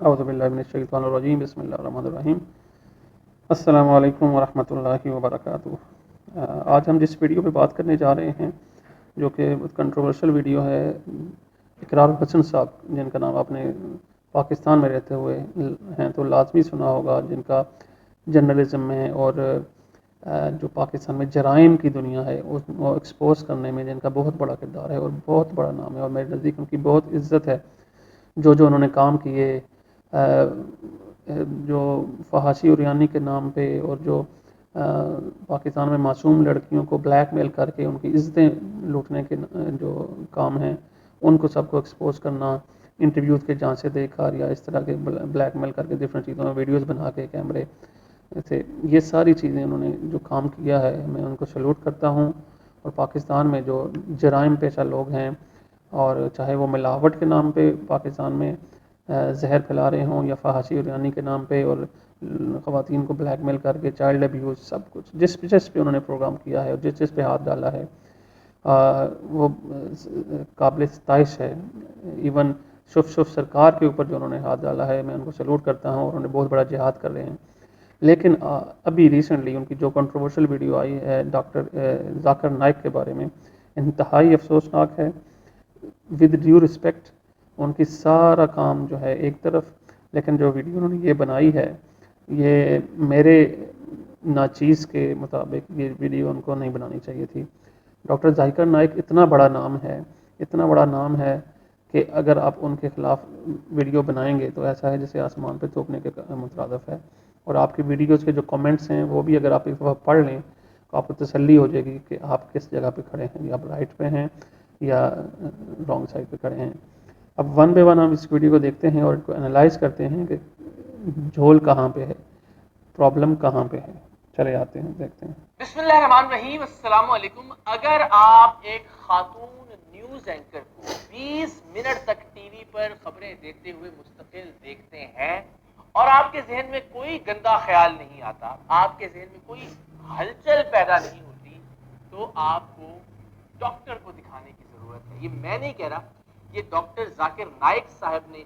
اعوذ باللہ من الشیطان الرجیم، بسم اللہ الرحمن الرحیم۔ السلام علیکم ورحمۃ اللہ وبرکاتہ۔ آج ہم جس ویڈیو پہ بات کرنے جا رہے ہیں جو کہ کنٹروورشل ویڈیو ہے، اقرار الحسن صاحب جن کا نام آپ نے پاکستان میں رہتے ہوئے ہیں تو لازمی سنا ہوگا، جن کا جرنلزم میں اور جو پاکستان میں جرائم کی دنیا ہے اس کو ایکسپوز کرنے میں جن کا بہت بڑا کردار ہے اور بہت بڑا نام ہے، اور میرے نزدیک ان کی بہت عزت ہے۔ جو انہوں نے کام کیے، جو فحاشی اریانی کے نام پہ اور جو پاکستان میں معصوم لڑکیوں کو بلیک میل کر کے ان کی عزتیں لوٹنے کے جو کام ہیں ان کو سب کو ایکسپوز کرنا، انٹرویوز کے جانچ سے دے کر یا اس طرح کے بلیک میل کر کے ڈفرینٹ چیزوں میں ویڈیوز بنا کے کیمرے سے، یہ ساری چیزیں انہوں نے جو کام کیا ہے میں ان کو سلوٹ کرتا ہوں۔ اور پاکستان میں جو جرائم پیشہ لوگ ہیں، اور چاہے وہ ملاوٹ کے نام پہ پاکستان میں زہر پھیلا رہے ہوں یا فحاشی اریانی کے نام پہ اور خواتین کو بلیک میل کر کے چائلڈ ابیوز، سب کچھ جس پہ انہوں نے پروگرام کیا ہے اور جس پہ ہاتھ ڈالا ہے وہ قابل ستائش ہے۔ ایون شف سرکار کے اوپر جو انہوں نے ہاتھ ڈالا ہے میں ان کو سلوٹ کرتا ہوں، اور انہوں نے بہت بڑا جہاد کر رہے ہیں۔ لیکن ابھی ریسنٹلی ان کی جو کنٹروورشل ویڈیو آئی ہے ڈاکٹر ذاکر نائک کے بارے میں، انتہائی افسوسناک ہے۔ ود ڈیو رسپیکٹ، ان کی سارا کام جو ہے ایک طرف، لیکن جو ویڈیو انہوں نے یہ بنائی ہے یہ میرے ناچیز کے مطابق یہ ویڈیو ان کو نہیں بنانی چاہیے تھی۔ ڈاکٹر ذاکر نائک اتنا بڑا نام ہے کہ اگر آپ ان کے خلاف ویڈیو بنائیں گے تو ایسا ہے جیسے آسمان پہ تھوکنے کے مترادف ہے۔ اور آپ کی ویڈیوز کے جو کمنٹس ہیں وہ بھی اگر آپ ایک دفعہ پڑھ لیں تو آپ کو تسلی ہو جائے گی کہ آپ کس جگہ پہ کھڑے ہیں، یا آپ رائٹ پہ ہیں یا رانگ سائڈ پہ کھڑے ہیں۔ اب ون بائی ون ہم اس ویڈیو کو دیکھتے ہیں اور اس کو انالائز کرتے ہیں کہ جھول کہاں پہ ہے، پرابلم کہاں پہ ہے۔ چلے آتے ہیں، دیکھتے ہیں۔ بسم اللہ الرحمن الرحیم، السلام علیکم۔ اگر آپ ایک خاتون نیوز اینکر کو 20 منٹ تک ٹی وی پر خبریں دیتے ہوئے مستقل دیکھتے ہیں اور آپ کے ذہن میں کوئی گندا خیال نہیں آتا، آپ کے ذہن میں کوئی ہلچل پیدا نہیں ہوتی، تو آپ کو ڈاکٹر کو دکھانے کی ضرورت ہے۔ یہ میں نہیں کہہ رہا، یہ ڈاکٹر ذاکر نائک صاحب نے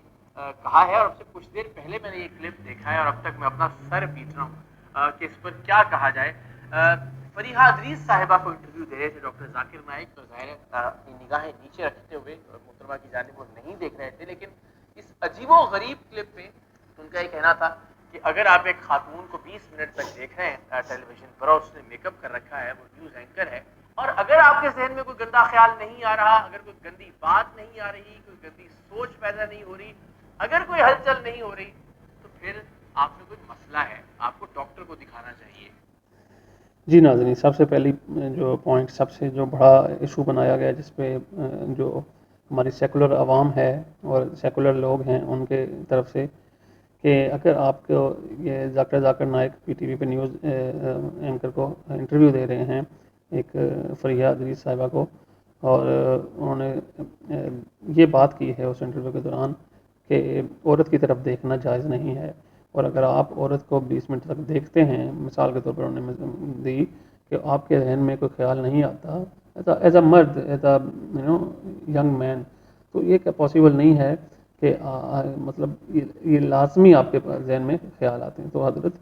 کہا ہے، اور اب سے کچھ دیر پہلے میں نے یہ کلپ دیکھا ہے اور اب تک میں اپنا سر پیٹ رہا ہوں کہ اس پر کیا کہا جائے۔ فریحہ ادریس صاحبہ کو انٹرویو دے رہے تھے ڈاکٹر ذاکر نائک، تو ظاہر ہے اپنی نگاہیں نیچے رکھتے ہوئے محترمہ کی جانب وہ نہیں دیکھ رہے تھے، لیکن اس عجیب و غریب کلپ میں ان کا یہ کہنا تھا کہ اگر آپ ایک خاتون کو 20 منٹ تک دیکھ رہے ہیں ٹیلی ویژن پر اور اس نے میک اپ کر رکھا ہے، وہ نیوز اینکر ہے، اور اگر آپ کے ذہن میں کوئی گندا خیال نہیں آ رہا، اگر کوئی گندی بات نہیں آ رہی، کوئی گندی سوچ پیدا نہیں ہو رہی، اگر کوئی ہلچل نہیں ہو رہی، تو پھر آپ میں کوئی مسئلہ ہے، آپ کو ڈاکٹر کو دکھانا چاہیے۔ جی ناظرین، سب سے پہلی جو پوائنٹ، سب سے جو بڑا ایشو بنایا گیا جس پہ جو ہماری سیکولر عوام ہے اور سیکولر لوگ ہیں ان کے طرف سے، کہ اگر آپ کو یہ Zakir Naik P T V پہ نیوز اینکر کو انٹرویو دے رہے ہیں، ایک فریحہ ادریس صاحبہ کو، اور انہوں نے یہ بات کی ہے اس انٹرویو کے دوران کہ عورت کی طرف دیکھنا جائز نہیں ہے، اور اگر آپ عورت کو 20 منٹ تک دیکھتے ہیں، مثال کے طور پر انہوں نے دی کہ آپ کے ذہن میں کوئی خیال نہیں آتا ایز اے مرد، ایز اے ینگ مین، تو یہ کیا پاسبل نہیں ہے کہ مطلب یہ لازمی آپ کے ذہن میں خیال آتے ہیں۔ تو حضرت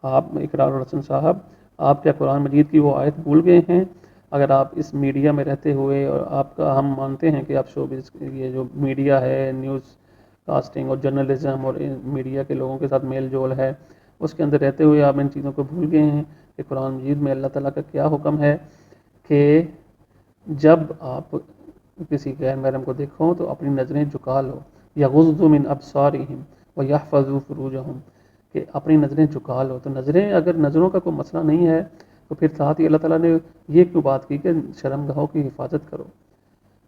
آپ اقرار الحسن صاحب، آپ کیا قرآن مجید کی وہ آیت بھول گئے ہیں؟ اگر آپ اس میڈیا میں رہتے ہوئے، اور آپ کا ہم مانتے ہیں کہ آپ شوبز، یہ جو میڈیا ہے، نیوز کاسٹنگ اور جرنلزم اور میڈیا کے لوگوں کے ساتھ میل جول ہے، اس کے اندر رہتے ہوئے آپ ان چیزوں کو بھول گئے ہیں کہ قرآن مجید میں اللہ تعالیٰ کا کیا حکم ہے کہ جب آپ کسی غیر محرم کو دیکھو تو اپنی نظریں جھکا لو، یغضوا من ابصارہم ویحفظوا فروجہم، کہ اپنی نظریں جھکا لو۔ تو اگر نظروں کا کوئی مسئلہ نہیں ہے تو پھر ساتھ ہی اللہ تعالیٰ نے یہ کیوں بات کی کہ شرم گاہوں کی حفاظت کرو۔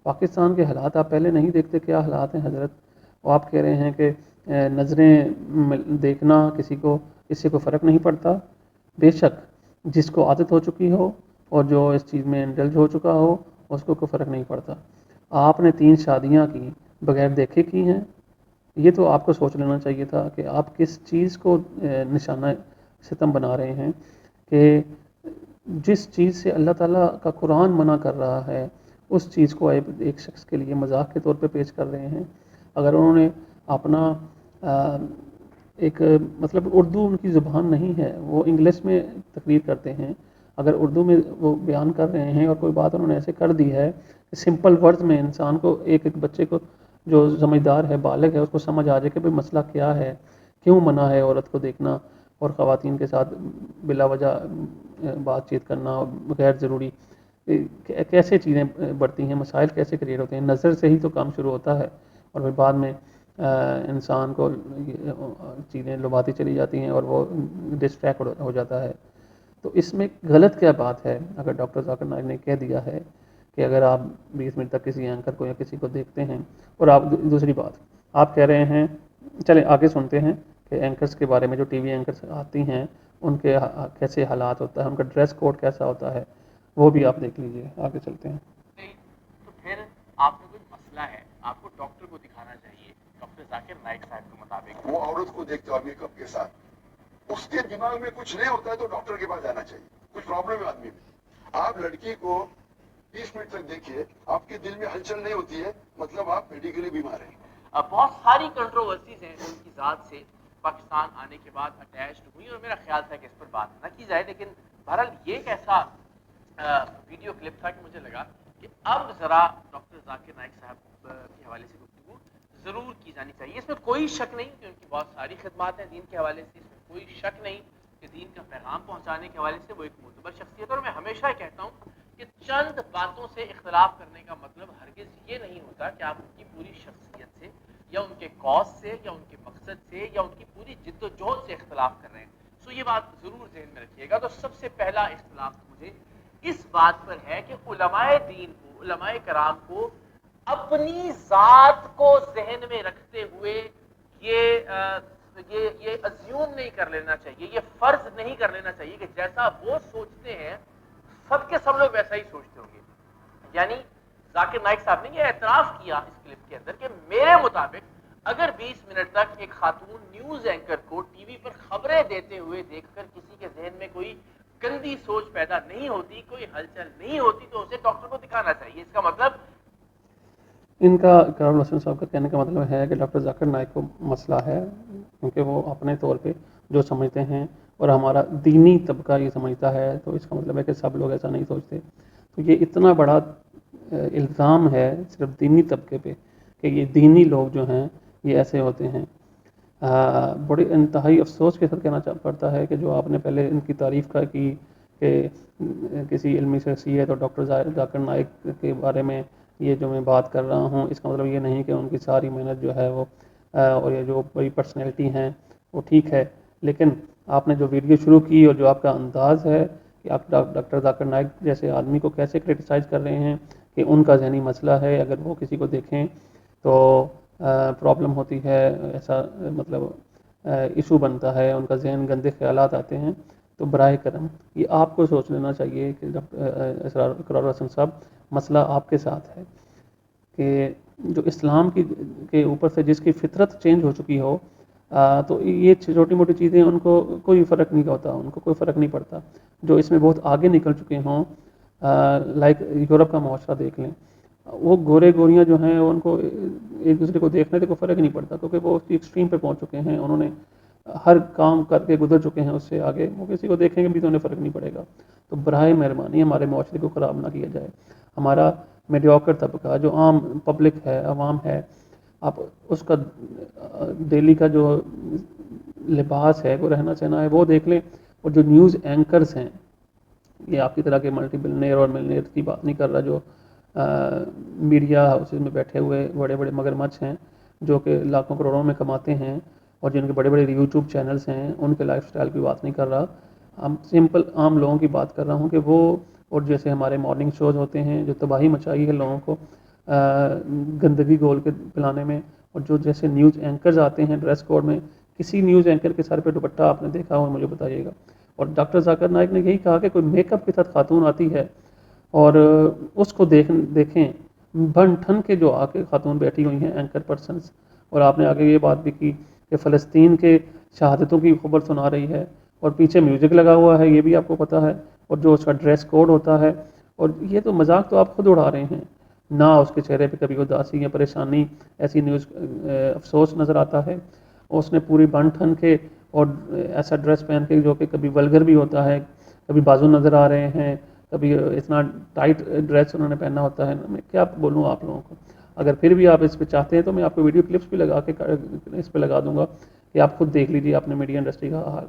پاکستان کے حالات آپ پہلے نہیں دیکھتے کیا حالات ہیں حضرت؟ وہ آپ کہہ رہے ہیں کہ نظریں دیکھنا کسی کو، اس سے کوئی فرق نہیں پڑتا۔ بے شک جس کو عادت ہو چکی ہو اور جو اس چیز میں انڈلج ہو چکا ہو اس کو کوئی فرق نہیں پڑتا۔ آپ نے 3 شادیاں کی بغیر دیکھے کی ہیں، یہ تو آپ کو سوچ لینا چاہیے تھا کہ آپ کس چیز کو نشانہ ستم بنا رہے ہیں، کہ جس چیز سے اللہ تعالیٰ کا قرآن منع کر رہا ہے اس چیز کو ایک شخص کے لیے مذاق کے طور پہ پیش کر رہے ہیں۔ اگر انہوں نے اپنا ایک مطلب اردو ان کی زبان نہیں ہے، وہ انگلش میں تقریر کرتے ہیں. اگر اردو میں وہ بیان کر رہے ہیں اور کوئی بات انہوں نے ایسے کر دی ہے کہ سمپل ورڈز میں انسان کو، ایک بچے کو جو سمجھدار ہے، بالغ ہے، اس کو سمجھ آ جائے کہ بھئی مسئلہ کیا ہے، کیوں منع ہے عورت کو دیکھنا اور خواتین کے ساتھ بلا وجہ بات چیت کرنا غیر ضروری، کیسے چیزیں بڑھتی ہیں، مسائل کیسے کریٹ ہوتے ہیں. نظر سے ہی تو کام شروع ہوتا ہے اور پھر بعد میں انسان کو چیزیں لبھاتی چلی جاتی ہیں اور وہ ڈسٹریکٹ ہو جاتا ہے. تو اس میں غلط کیا بات ہے اگر ڈاکٹر ذاکر نائک نے کہہ دیا ہے کہ اگر آپ 20 منٹ تک کسی اینکر کو یا کسی کو دیکھتے ہیں. اور آپ دوسری بات آپ کہہ رہے ہیں، چلیں آگے سنتے ہیں کہ اینکرز کے بارے میں، جو ٹی وی اینکرز آتی ہیں ان کے کیسے حالات ہوتا ہے، ان کا ڈریس کوڈ کیسا ہوتا ہے، وہ بھی آپ دیکھ لیجئے. آگے چلتے ہیں. تو پھر آپ کو کوئی مسئلہ ہے، آپ کو ڈاکٹر کو دکھانا چاہیے. ڈاکٹر ذاکر نائک صاحب کے مطابق وہ عورت کو دیکھتا ہے میک اپ کے ساتھ، اس کے دماغ میں کچھ نہیں ہوتا ہے تو ڈاکٹر کے پاس جانا چاہیے. کچھ پرابلم ہے آدمی میں. آپ لڑکی کو 20 منٹ تک دیکھیے، آپ کے دل میں ہلچل نہیں ہوتی ہے، مطلب آپ میڈیکلی بیمار ہیں. بہت ساری کنٹروورسیز ہیں جو ان کی ذات سے پاکستان آنے کے بعد اٹیچڈ ہوئی اور میرا خیال تھا کہ اس پر بات نہ کی جائے. لیکن بہرحال یہ ایک ایسا ویڈیو کلپ تھا کہ مجھے لگا کہ اب ذرا ڈاکٹر ذاکر نائک صاحب کے حوالے سے گفتگو ضرور کی جانی چاہیے. اس میں کوئی شک نہیں کہ ان کی بہت ساری خدمات ہیں دین کے حوالے سے، اس میں کوئی شک نہیں کہ دین کا پیغام پہنچانے کے حوالے سے وہ ایک معتبر شخصیت ہے. اور میں ہمیشہ کہتا ہوں کہ چند باتوں سے اختلاف کرنے کا مطلب ہرگز یہ نہیں ہوتا کہ آپ ان کی پوری شخصیت سے یا ان کے کاز سے یا ان کے مقصد سے یا ان کی پوری جد و جہد سے اختلاف کر رہے ہیں. سو یہ بات ضرور ذہن میں رکھیے گا. تو سب سے پہلا اختلاف مجھے اس بات پر ہے کہ علماء دین کو، علماء کرام کو اپنی ذات کو ذہن میں رکھتے ہوئے یہ ازیوم نہیں کر لینا چاہیے، یہ فرض نہیں کر لینا چاہیے کہ جیسا وہ سوچتے ہیں سب کے سب لوگ ویسا ہی سوچتے ہوں گے. یعنی ذاکر نائک صاحب نے یہ اعتراف کیا اس کلپ کے اندر کہ میرے مطابق اگر 20 منٹ تک ایک خاتون نیوز اینکر کو ٹی وی پر خبریں دیتے ہوئے دیکھ کر کسی کے ذہن میں کوئی گندی سوچ پیدا نہیں ہوتی، کوئی ہلچل نہیں ہوتی، تو اسے ڈاکٹر کو دکھانا چاہیے. اس کا مطلب ان کا اقرار الحسن صاحب کا کہنے کا مطلب ہے کہ ڈاکٹر ذاکر نائک کو مسئلہ ہے، کیونکہ وہ اپنے طور پہ جو سمجھتے ہیں اور ہمارا دینی طبقہ یہ سمجھتا ہے، تو اس کا مطلب ہے کہ سب لوگ ایسا نہیں سوچتے. تو یہ اتنا بڑا الزام ہے صرف دینی طبقے پہ کہ یہ دینی لوگ جو ہیں یہ ایسے ہوتے ہیں. بڑی انتہائی افسوس کے ساتھ کہنا پڑتا ہے کہ جو آپ نے پہلے ان کی تعریف کا کی کہ کسی علمی شخصیت اور ڈاکٹر ذاکر نائک کے بارے میں یہ جو میں بات کر رہا ہوں، اس کا مطلب یہ نہیں کہ ان کی ساری محنت جو ہے وہ اور یہ جو بڑی پرسنالٹی ہیں وہ ٹھیک ہے. لیکن آپ نے جو ویڈیو شروع کی اور جو آپ کا انداز ہے کہ آپ ڈاکٹر ذاکر نائک جیسے آدمی کو کیسے کرٹیسائز کر رہے ہیں کہ ان کا ذہنی مسئلہ ہے، اگر وہ کسی کو دیکھیں تو پرابلم ہوتی ہے، ایسا مطلب ایشو بنتا ہے، ان کا ذہن گندے خیالات آتے ہیں. تو براہ کرم یہ آپ کو سوچ لینا چاہیے کہ اقرار حسن صاحب مسئلہ آپ کے ساتھ ہے کہ جو اسلام کے اوپر سے جس کی فطرت چینج ہو چکی ہو، تو یہ چھوٹی موٹی چیزیں ان کو کوئی فرق نہیں ہوتا، ان کو کوئی فرق نہیں پڑتا. جو اس میں بہت آگے نکل چکے ہوں، لائک یورپ کا معاشرہ دیکھ لیں، وہ گورے گوریاں جو ہیں ان کو ایک دوسرے کو دیکھنے سے کوئی فرق نہیں پڑتا، کیونکہ وہ اس کی ایکسٹریم پہ پہنچ چکے ہیں، انہوں نے ہر کام کر کے گزر چکے ہیں اس سے آگے. وہ کسی کو دیکھیں گے بھی تو انہیں فرق نہیں پڑے گا. تو براہ مہربانی ہمارے معاشرے کو خراب نہ کیا جائے. ہمارا میڈیوکر طبقہ جو عام پبلک ہے، عوام ہے، آپ اس کا ڈیلی کا جو لباس ہے، وہ رہنا سہنا ہے، وہ دیکھ لیں. اور جو نیوز اینکرز ہیں، یہ آپ کی طرح کے ملٹی بلینئر اور ملینئر کی بات نہیں کر رہا، جو میڈیا ہاؤسز میں بیٹھے ہوئے بڑے بڑے مگرمچھ ہیں جو کہ لاکھوں کروڑوں میں کماتے ہیں اور جن کے بڑے بڑے یوٹیوب چینلز ہیں، ان کے لائف سٹائل کی بات نہیں کر رہا. ہم سمپل عام لوگوں کی بات کر رہا ہوں کہ وہ، اور جیسے ہمارے مارننگ شوز ہوتے ہیں جو تباہی مچائی ہے لوگوں کو گندگی گھول کے پلانے میں، اور جو جیسے نیوز اینکرز آتے ہیں ڈریس کوڈ میں، کسی نیوز اینکر کے سر پہ دوپٹہ آپ نے دیکھا ہو مجھے بتائیے گا. اور ڈاکٹر ذاکر نائک نے یہی کہا کہ کوئی میک اپ کے ساتھ خاتون آتی ہے اور اس کو دیکھیں بن ٹھن کے جو آ کے خاتون بیٹھی ہوئی ہیں اینکر پرسنس. اور آپ نے آگے یہ بات بھی کی کہ فلسطین کے شہادتوں کی خبر سنا رہی ہے اور پیچھے میوزک لگا ہوا ہے، یہ بھی آپ کو پتہ ہے، اور جو اس کا ڈریس کوڈ ہوتا ہے. اور یہ تو مذاق تو آپ خود اڑا رہے ہیں. نہ اس کے چہرے پہ کبھی اداسی یا پریشانی، ایسی نیوز افسوس نظر آتا ہے. اس نے پوری بن ٹھن کے اور ایسا ڈریس پہن کے جو کہ کبھی ولگر بھی ہوتا ہے، کبھی بازو نظر آ رہے ہیں، کبھی اتنا ٹائٹ ڈریس انہوں نے پہنا ہوتا ہے، میں کیا بولوں آپ لوگوں کو. اگر پھر بھی آپ اس پہ چاہتے ہیں تو میں آپ کو ویڈیو کلپس بھی لگا کے اس پہ لگا دوں گا کہ آپ خود دیکھ لیجیے اپنے میڈیا انڈسٹری کا حال.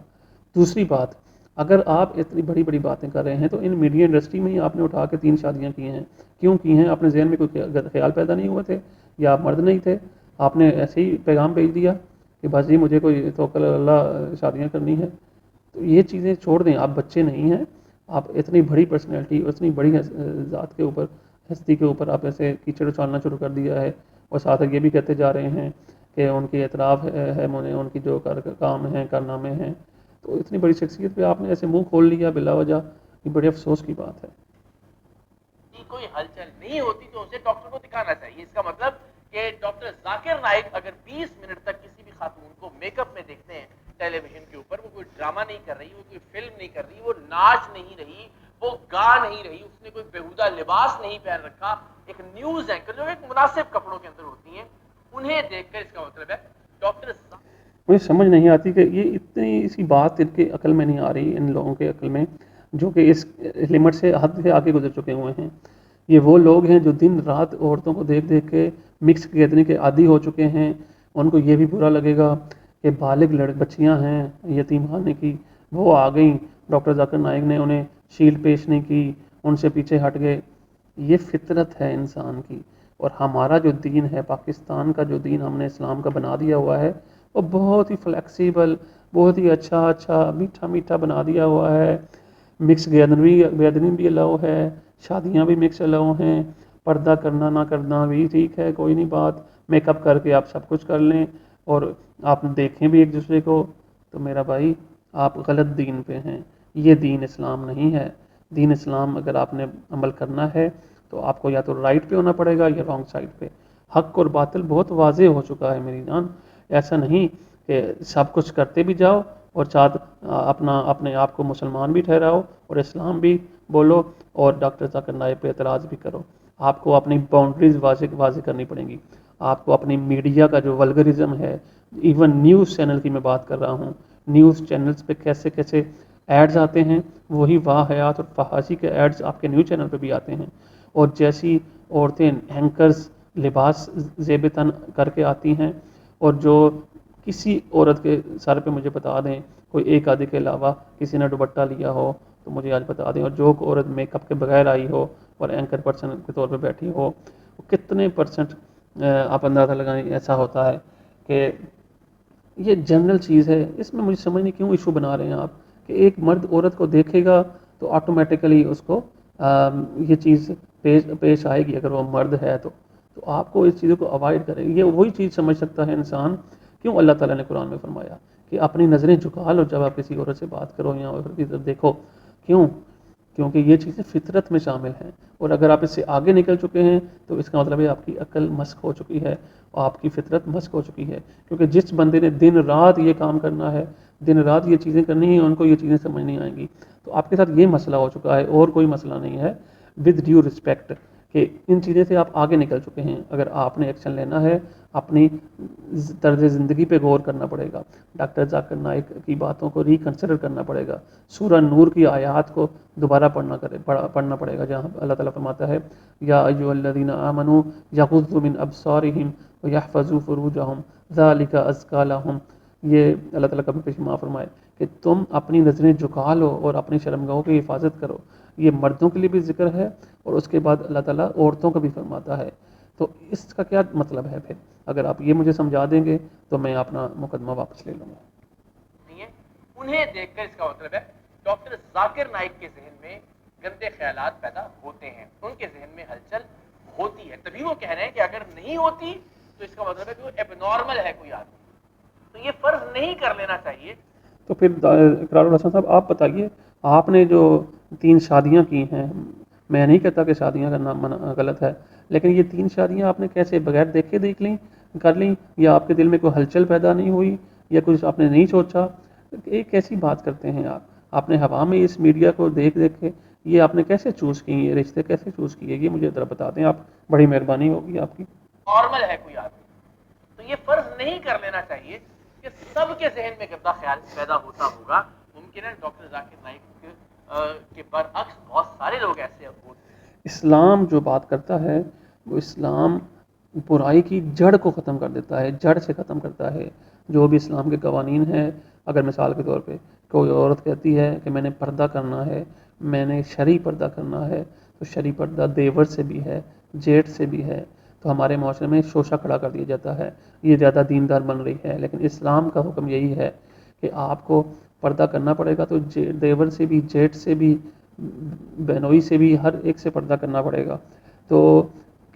دوسری بات، اگر آپ اتنی بڑی بڑی باتیں کر رہے ہیں تو ان میڈیا انڈسٹری میں ہی آپ نے اٹھا کے 3 شادیاں کی ہیں. کیوں کی ہیں؟ اپنے ذہن میں کوئی خیال پیدا نہیں ہوئے تھے، یا آپ مرد نہیں تھے؟ آپ نے ایسے ہی پیغام بھیج دیا کہ بس جی مجھے کوئی توکل اللہ شادیاں کرنی ہے. تو یہ چیزیں چھوڑ دیں، آپ بچے نہیں ہیں. آپ اتنی بڑی پرسنالٹی، اتنی بڑی ذات کے اوپر، ہستی کے اوپر آپ ایسے کیچڑ اچھالنا شروع کر دیا ہے، اور ساتھ یہ بھی کہتے جا رہے ہیں کہ ان کی اعتراف ہے مجھے، ان کی جو کام ہیں کارنامے ہیں. تو اتنی بڑی شخصیت پہ آپ نے ایسے منہ کھول لیا بلا وجہ، یہ بڑے افسوس کی بات ہے. کوئی ہلچل نہیں ہوتی تو اسے ڈاکٹر کو دکھانا چاہیے. اس کا مطلب کہ ڈاکٹر ذاکر نائک اگر 20 منٹ تک کسی بھی خاتون کو میک اپ میں دیکھتے ہیں ٹیلی ویژن کے اوپر، وہ کوئی ڈرامہ نہیں کر رہی، وہ کوئی فلم نہیں کر رہی، وہ ناچ نہیں رہی، وہ گا نہیں رہی، اس نے کوئی بیہودہ لباس نہیں پہن رکھا. ایک نیوز اینکر جو ایک مناسب کپڑوں کے اندر ہوتی ہیں، انہیں دیکھ کر اس کا مطلب ہے ڈاکٹر مجھے سمجھ نہیں آتی کہ یہ اتنی سی بات ان کے عقل میں نہیں آ رہی، ان لوگوں کے عقل میں جو کہ اس لمٹ سے حد سے آگے گزر چکے ہوئے ہیں. یہ وہ لوگ ہیں جو دن رات عورتوں کو دیکھ دیکھ کے مکس گیدرنگ کے عادی ہو چکے ہیں. ان کو یہ بھی برا لگے گا کہ بالغ بچیاں ہیں یتیم خانے کی، وہ آ گئیں، ڈاکٹر ذاکر نائک نے انہیں شیل پیش نہیں کی، ان سے پیچھے ہٹ گئے. یہ فطرت ہے انسان کی. اور ہمارا جو دین ہے، پاکستان کا جو دین ہم نے اسلام کا بنا دیا ہوا ہے، وہ بہت ہی فلیکسیبل، بہت ہی اچھا میٹھا میٹھا بنا دیا ہوا ہے. مکس گیدرنگ بھی الاؤ ہے، شادیاں بھی مکس الاؤ ہیں، پردہ کرنا نہ کرنا بھی ٹھیک ہے، کوئی نہیں بات، میک اپ کر کے آپ سب کچھ کر لیں اور آپ دیکھیں بھی ایک دوسرے کو. تو میرا بھائی آپ غلط دین پہ ہیں، یہ دین اسلام نہیں ہے. دین اسلام اگر آپ نے عمل کرنا ہے تو آپ کو یا تو رائٹ پہ ہونا پڑے گا یا رانگ سائڈ پہ. حق اور باطل بہت واضح ہو چکا ہے میری جان. ایسا نہیں کہ سب کچھ کرتے بھی جاؤ اور ساتھ اپنے آپ کو مسلمان بھی ٹھہراؤ اور اسلام بھی بولو اور ڈاکٹر ذاکر نائک پہ اعتراض بھی کرو. آپ کو اپنی باؤنڈریز واضح کرنی پڑیں گی. آپ کو اپنی میڈیا کا جو ولگرزم ہے، ایون نیوز چینل کی میں بات کر رہا ہوں، نیوز چینلز پہ کیسے کیسے ایڈز آتے ہیں، وہی واحیات اور فحاشی کے ایڈز آپ کے نیوز چینل پہ بھی آتے ہیں. اور جیسی عورتیں اینکرز لباس زیب تن کر کے آتی ہیں، اور جو کسی عورت کے سر پہ مجھے بتا دیں، کوئی ایک آدھی کے علاوہ کسی نے دوپٹہ لیا ہو تو مجھے آج بتا دیں، اور جو عورت میک اپ کے بغیر آئی ہو اور اینکر پرسن کے طور پہ بیٹھی ہو، کتنے پرسنٹ آپ اندازہ لگائیں ایسا ہوتا ہے کہ یہ جنرل چیز ہے. اس میں مجھے سمجھ نہیں کیوں ایشو بنا رہے ہیں آپ کہ ایک مرد عورت کو دیکھے گا تو آٹومیٹیکلی اس کو یہ چیز پیش آئے گی اگر وہ مرد ہے تو آپ کو اس چیزوں کو اوائڈ کریں. یہ وہی چیز سمجھ سکتا ہے انسان. کیوں اللہ تعالیٰ نے قرآن میں فرمایا کہ اپنی نظریں جھکا لو جب آپ کسی عورت سے بات کرو یا عورت کی طرف دیکھو. کیوں؟ کیونکہ یہ چیزیں فطرت میں شامل ہیں، اور اگر آپ اس سے آگے نکل چکے ہیں تو اس کا مطلب ہے آپ کی عقل مسخ ہو چکی ہے اور آپ کی فطرت مسخ ہو چکی ہے. کیونکہ جس بندے نے دن رات یہ کام کرنا ہے، دن رات یہ چیزیں کرنی ہیں، ان کو یہ چیزیں سمجھ نہیں آئیں گی. تو آپ کے ساتھ یہ مسئلہ ہو چکا ہے اور کوئی مسئلہ نہیں ہے. ود ڈیو رسپیکٹ کہ ان چیزیں سے آپ آگے نکل چکے ہیں. اگر آپ نے ایکشن لینا ہے، اپنی طرز زندگی پہ غور کرنا پڑے گا. ڈاکٹر ذاکر نائک کی باتوں کو ریکنسیڈر کرنا پڑے گا. سورہ نور کی آیات کو دوبارہ پڑھنا پڑے گا، جہاں اللہ تعالیٰ فرماتا ہے یا ایھا الذین آمنوا یغضوا من ابصارہم ویحفظوا فروجہم ذالک ازکی لہم. یہ اللہ تعالیٰ کا پیش معاف فرمائے کہ تم اپنی نظریں جھکا لو اور اپنی شرمگاہوں کی حفاظت کرو. یہ مردوں کے لیے بھی ذکر ہے اور اس کے بعد اللہ تعالیٰ عورتوں کو بھی فرماتا ہے. تو اس کا کیا مطلب ہے پھر؟ اگر آپ یہ مجھے سمجھا دیں گے تو میں اپنا مقدمہ واپس لے لوں گا. انہیں دیکھ کر اس کا مطلب ہے ڈاکٹر ذاکر نائک کے ذہن میں گندے خیالات پیدا ہوتے ہیں، ان کے ذہن میں ہلچل ہوتی ہے. تبھی وہ کہہ رہے ہیں کہ اگر نہیں ہوتی تو اس کا مطلب ہے کہ وہ ایب نارمل ہے کوئی آدمی. تو یہ فرض نہیں کر لینا چاہیے. تو پھر اقرار الحسن صاحب آپ بتائیے، آپ نے جو 3 شادیاں کی ہیں، میں نہیں کہتا کہ شادیاں کرنا غلط ہے، لیکن یہ 3 شادیاں آپ نے کیسے بغیر دیکھے کر لیں، یا آپ کے دل میں کوئی ہلچل پیدا نہیں ہوئی، یا کچھ آپ نے نہیں سوچا؟ ایک کیسی بات کرتے ہیں آپ نے ہوا میں اس میڈیا کو دیکھ کے یہ آپ نے کیسے چوز کی، یہ رشتے کیسے چوز کیے، یہ مجھے ذرا بتا دیں آپ، بڑی مہربانی ہوگی آپ کی. نارمل ہے کوئی آدمی. تو یہ فرض نہیں کر لینا چاہیے کہ سب کے ذہن میں گندا خیال پیدا ہوتا ہوگا. ممکن ہے ڈاکٹر ذاکر نائک کے برعکس بہت سارے لوگ ایسے ہوتے ہیں. اسلام جو بات کرتا ہے وہ اسلام برائی کی جڑ کو ختم کر دیتا ہے، جڑ سے ختم کرتا ہے. جو بھی اسلام کے قوانین ہیں، اگر مثال کے طور پہ کوئی عورت کہتی ہے کہ میں نے پردہ کرنا ہے، میں نے شرعی پردہ کرنا ہے، تو شرعی پردہ دیور سے بھی ہے، جیٹ سے بھی ہے، تو ہمارے معاشرے میں شوشہ کھڑا کر دیا جاتا ہے، یہ زیادہ دیندار بن رہی ہے. لیکن اسلام کا حکم یہی ہے کہ آپ کو پردہ کرنا پڑے گا، تو دیور سے بھی، جیٹ سے بھی، بہنوئی سے بھی، ہر ایک سے پردہ کرنا پڑے گا. تو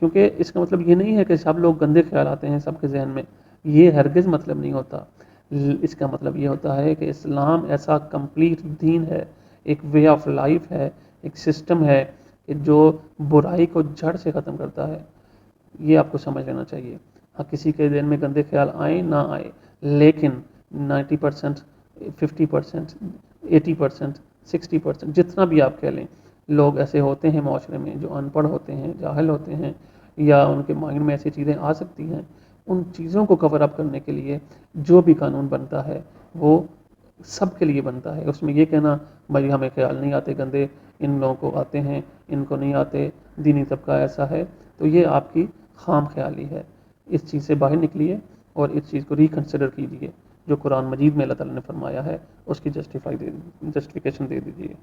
کیونکہ اس کا مطلب یہ نہیں ہے کہ سب لوگ گندے خیال آتے ہیں سب کے ذہن میں، یہ ہرگز مطلب نہیں ہوتا. اس کا مطلب یہ ہوتا ہے کہ اسلام ایسا کمپلیٹ دین ہے، ایک وے آف لائف ہے، ایک سسٹم ہے کہ جو برائی کو جڑ سے ختم کرتا ہے. یہ آپ کو سمجھ لینا چاہیے. ہاں، کسی کے ذہن میں گندے خیال آئیں نہ آئے، لیکن 90%، 50%، 80%، 60%، جتنا بھی آپ کہہ لیں، لوگ ایسے ہوتے ہیں معاشرے میں جو ان پڑھ ہوتے ہیں، جاہل ہوتے ہیں، یا ان کے مائنڈ میں ایسی چیزیں آ سکتی ہیں. ان چیزوں کو کور اپ کرنے کے لیے جو بھی قانون بنتا ہے وہ سب کے لیے بنتا ہے. اس میں یہ کہنا بھائی ہمیں خیال نہیں آتے گندے، ان لوگوں کو آتے ہیں، ان کو نہیں آتے، دینی طبقہ ایسا ہے، تو یہ آپ کی خام خیالی ہے. اس چیز سے باہر نکلیے اور اس چیز کو ریکنسیڈر کیجیے. جو قرآن مجید میں اللہ تعالیٰ نے فرمایا ہے اس کی جسٹیفیکیشن دے دیجیے.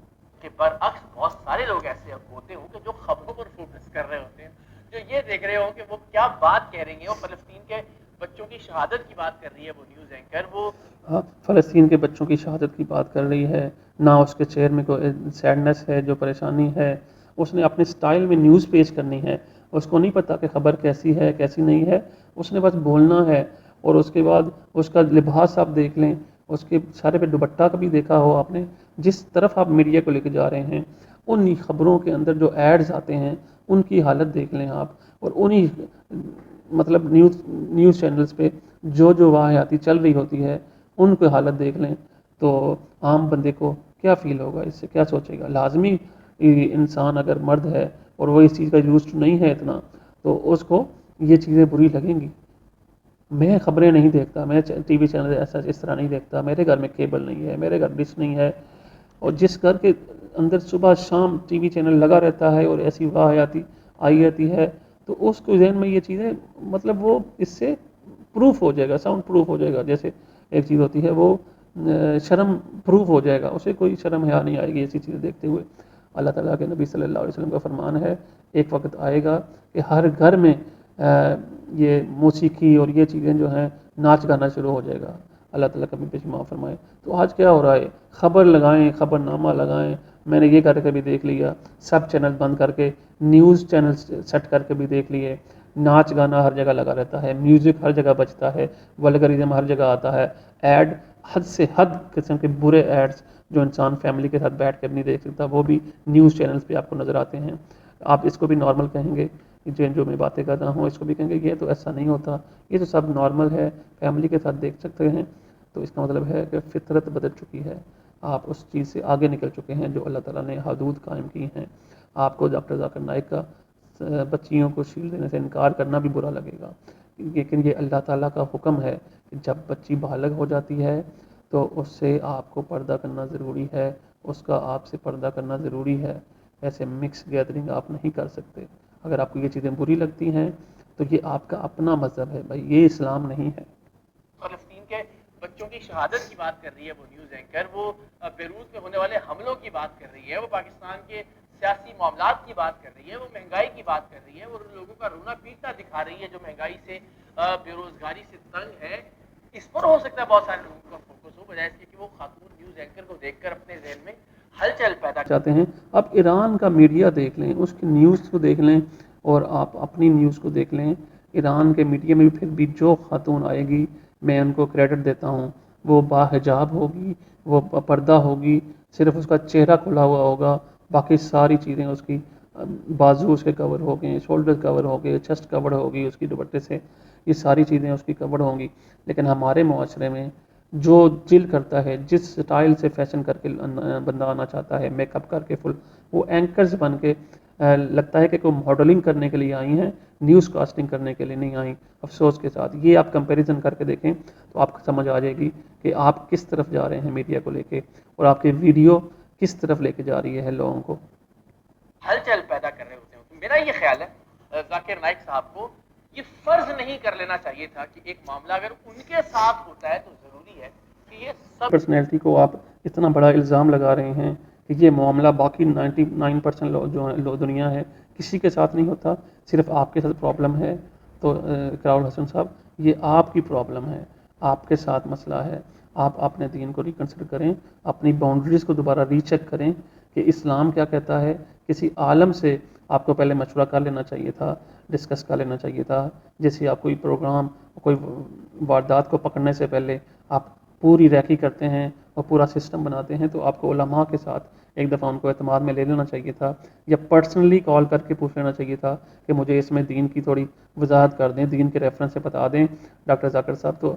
کہ برعکس بہت سارے لوگ ایسے ہوتے ہوں کہ جو خبروں پر فوکس کر رہے ہوتے ہیں، جو یہ دیکھ رہے ہوں کہ وہ کیا بات کہہ رہی ہیں. وہ فلسطین کے بچوں کی شہادت کی بات کر رہی ہے وہ نیوز اینکر، وہ فلسطین کے بچوں کی شہادت کی بات کر رہی ہے، نہ اس کے چہرے میں کوئی سیڈنس ہے، جو پریشانی ہے. اس نے اپنے سٹائل میں نیوز پیش کرنی ہے، اس کو نہیں پتا کہ خبر کیسی ہے کیسی نہیں ہے، اس نے بس بولنا ہے. اور اس کے بعد اس کا لباس آپ دیکھ لیں، اس کے سارے پہ دوپٹہ کبھی دیکھا ہو آپ نے، جس طرف آپ میڈیا کو لے کے جا رہے ہیں، انہی خبروں کے اندر جو ایڈز آتے ہیں ان کی حالت دیکھ لیں آپ. اور انہی مطلب نیوز چینلز پہ جو واقعاتی چل رہی ہوتی ہے ان کی حالت دیکھ لیں، تو عام بندے کو کیا فیل ہوگا، اس سے کیا سوچے گا. لازمی انسان اگر مرد ہے اور وہ اس چیز کا یوز نہیں ہے اتنا، تو اس کو یہ چیزیں بری لگیں گی. میں خبریں نہیں دیکھتا، میں ٹی وی چینل ایسا اس طرح نہیں دیکھتا، میرے گھر میں کیبل نہیں ہے، میرے گھر ڈش نہیں ہے، اور جس گھر کے اندر صبح شام ٹی وی چینل لگا رہتا ہے اور ایسی واقعاتی آئی جاتی ہے، تو اس کو ذہن میں یہ چیزیں مطلب وہ اس سے پروف ہو جائے گا، ساؤنڈ پروف ہو جائے گا. جیسے ایک چیز ہوتی ہے وہ شرم پروف ہو جائے گا، اسے کوئی شرم حیا نہیں آئے گی ایسی چیزیں دیکھتے ہوئے. اللہ تعالیٰ کے نبی صلی اللہ علیہ وسلم کا فرمان ہے ایک وقت آئے گا کہ ہر گھر میں یہ موسیقی اور یہ چیزیں جو ہیں ناچ گانا شروع ہو جائے گا. اللہ تعالیٰ کبھی پیش معاف فرمائے. تو آج کیا ہو رہا ہے، خبر لگائیں، خبر نامہ لگائیں. میں نے یہ کر کے بھی دیکھ لیا، سب چینل بند کر کے نیوز چینل سیٹ کر کے بھی دیکھ لیے. ناچ گانا ہر جگہ لگا رہتا ہے، میوزک ہر جگہ بجتا ہے، ولگرزم ہر جگہ آتا ہے، ایڈ حد سے حد قسم کے برے ایڈز جو انسان فیملی کے ساتھ بیٹھ کے نہیں دیکھ سکتا، وہ بھی نیوز چینلز پہ آپ کو نظر آتے ہیں. آپ اس کو بھی نارمل کہیں گے، جو میں باتیں کر رہا ہوں اس کو بھی کہیں گے یہ تو ایسا نہیں ہوتا، یہ تو سب نارمل ہے، فیملی کے ساتھ دیکھ سکتے ہیں. تو اس کا مطلب ہے کہ فطرت بدل چکی ہے، آپ اس چیز سے آگے نکل چکے ہیں جو اللہ تعالیٰ نے حدود قائم کی ہیں. آپ کو ڈاکٹر ذاکر نائک کا بچیوں کو شیل دینے سے انکار کرنا بھی برا لگے گا، لیکن یہ اللہ تعالیٰ کا حکم ہے کہ جب بچی بالغ ہو جاتی ہے تو اس سے آپ کو پردہ کرنا ضروری ہے، اس کا آپ سے پردہ کرنا ضروری ہے. ایسے مکس گیدرنگ آپ نہیں کر سکتے. اگر آپ کو یہ چیزیں بری لگتی ہیں تو یہ آپ کا اپنا مذہب ہے بھائی، یہ اسلام نہیں ہے. فلسطین کے بچوں کی شہادت کی بات کر رہی ہے وہ نیوز اینکر، وہ بیروت میں ہونے والے حملوں کی بات کر رہی ہے، وہ پاکستان کے سیاسی معاملات کی بات کر رہی ہے، وہ مہنگائی کی بات کر رہی ہے، وہ لوگوں کا رونا پیٹنا دکھا رہی ہے جو مہنگائی سے بے روزگاری سے تنگ ہے. اس پر ہو سکتا ہے بہت سارے لوگوں کا فوکس ہو، بجائے اس کے کہ وہ خاتون نیوز اینکر کو دیکھ کر اپنے ذہن میں ہلچل پیدا چاہتے ہیں. اب ایران کا میڈیا دیکھ لیں، اس کی نیوز کو دیکھ لیں، اور آپ اپنی نیوز کو دیکھ لیں. ایران کے میڈیا میں پھر بھی جو خاتون آئے گی میں ان کو کریڈٹ دیتا ہوں، وہ باحجاب ہوگی، وہ پردہ ہوگی، صرف اس کا چہرہ کھلا ہوا ہوگا، باقی ساری چیزیں اس کی بازو اس کے کور ہو گئے، شولڈر کور ہو گئے، چیسٹ کور ہوگی اس کی دوپٹے سے، یہ ساری چیزیں اس کی کور ہوں گی. لیکن ہمارے معاشرے میں جو دل کرتا ہے، جس سٹائل سے فیشن کر کے بندہ آنا چاہتا ہے، میک اپ کر کے فل، وہ اینکرز بن کے لگتا ہے کہ کوئی ماڈلنگ کرنے کے لیے آئی ہیں، نیوز کاسٹنگ کرنے کے لیے نہیں آئیں. افسوس کے ساتھ یہ آپ کمپیریزن کر کے دیکھیں تو آپ کو سمجھ آ جائے گی کہ آپ کس طرف جا رہے ہیں میڈیا کو لے کے، اور آپ کی ویڈیو کس طرف لے کے جا رہی ہے لوگوں کو. ہلچل پیدا کر رہے ہوتے ہیں. تو میرا یہ خیال ہے ذاکر نائک صاحب کو یہ فرض نہیں کر لینا چاہیے تھا کہ ایک معاملہ اگر ان کے ساتھ ہوتا ہے تو ضروری ہے کہ یہ سب پرسنالٹی کو آپ اتنا بڑا الزام لگا رہے ہیں کہ یہ معاملہ باقی 99% لوگ جو ہیں دنیا ہے کسی کے ساتھ نہیں ہوتا، صرف آپ کے ساتھ پرابلم ہے. تو اقرار حسن صاحب یہ آپ کی پرابلم ہے، آپ کے ساتھ مسئلہ ہے. آپ اپنے دین کو ریکنسیڈر کریں، اپنی باؤنڈریز کو دوبارہ ری چیک کریں کہ اسلام کیا کہتا ہے. کسی عالم سے آپ کو پہلے مشورہ کر لینا چاہیے تھا، ڈسکس کر لینا چاہیے تھا. جیسے آپ کوئی پروگرام، کوئی واردات کو پکڑنے سے پہلے آپ پوری ریکی کرتے ہیں اور پورا سسٹم بناتے ہیں، تو آپ کو علماء کے ساتھ ایک دفعہ ان کو اعتماد میں لے لینا چاہیے تھا، یا پرسنلی کال کر کے پوچھ لینا چاہیے تھا کہ مجھے اس میں دین کی تھوڑی وضاحت کر دیں، دین کے ریفرنس سے بتا دیں ڈاکٹر ذاکر صاحب، تو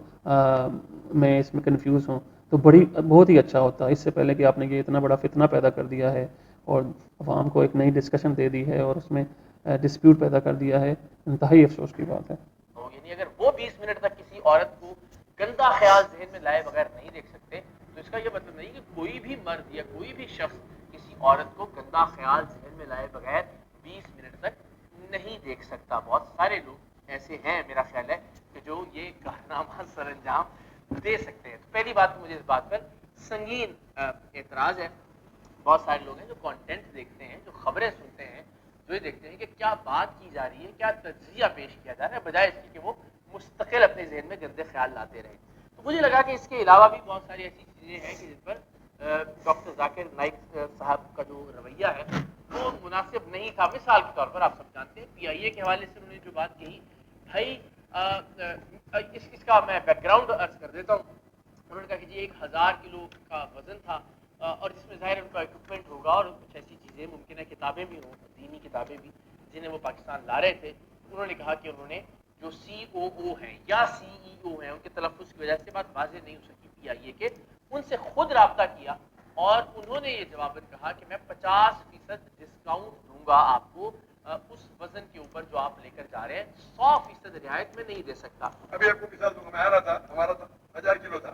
میں اس میں کنفیوز ہوں. تو بہت ہی اچھا ہوتا اس سے پہلے کہ آپ نے یہ اتنا بڑا فتنہ پیدا کر دیا ہے اور عوام کو ایک نئی ڈسکشن دے دی ہے اور اس میں ڈسپیوٹ پیدا کر دیا ہے. انتہائی افسوس کی بات ہے. یعنی اگر وہ 20 منٹ تک کسی عورت کو گندا خیال ذہن میں لائے بغیر نہیں دیکھ سکتے تو اس کا یہ مطلب نہیں کہ کوئی بھی مرد یا کوئی بھی شخص کسی عورت کو گندا خیال ذہن میں لائے بغیر 20 منٹ تک نہیں دیکھ سکتا. بہت سارے لوگ ایسے ہیں میرا خیال ہے کہ جو یہ کارنامہ سر انجام دے سکتے ہیں. تو پہلی بات مجھے اس بات پر سنگین اعتراض ہے. بہت سارے لوگ ہیں جو کانٹینٹ دیکھتے ہیں، جو خبریں سنتے ہیں، جو یہ دیکھتے ہیں کہ کیا بات کی جا رہی ہے، کیا تجزیہ پیش کیا جا رہا ہے، بجائے اس کے کہ وہ مستقل اپنے ذہن میں گندے خیال لاتے رہیں. تو مجھے لگا کہ اس کے علاوہ بھی بہت ساری ایسی چیزیں ہیں کہ جن پر ڈاکٹر ذاکر نائک صاحب کا جو رویہ ہے وہ مناسب نہیں تھا. مثال کے طور پر آپ سب جانتے ہیں پی آئی اے کے حوالے سے انہوں نے جو بات کہی، بھائی اس کا میں بیک گراؤنڈ عرض کر دیتا ہوں. انہوں نے کہا کہ جی 1000 کلو کا وزن تھا اور جس میں ظاہر ان کا اکوپمنٹ ہوگا اور کچھ ایسی چیزیں ممکن ہے کتابیں بھی ہوں، دینی کتابیں بھی، جنہیں وہ پاکستان لا رہے تھے. انہوں نے کہا کہ انہوں نے جو سی او او ہیں یا سی ای او ہیں، ان کے تلفظ کی وجہ سے بات واضح نہیں ہو سکی پی آئی اے کے، ان سے خود رابطہ کیا اور انہوں نے یہ جواباً کہا کہ میں 50% ڈسکاؤنٹ دوں گا آپ کو اس وزن کے اوپر جو آپ لے کر جا رہے ہیں، 100% رعایت میں نہیں دے سکتا. ابھی آپ کو مثال دوں گا، میں آ رہا تھا، ہمارا 1000 کلو تھا،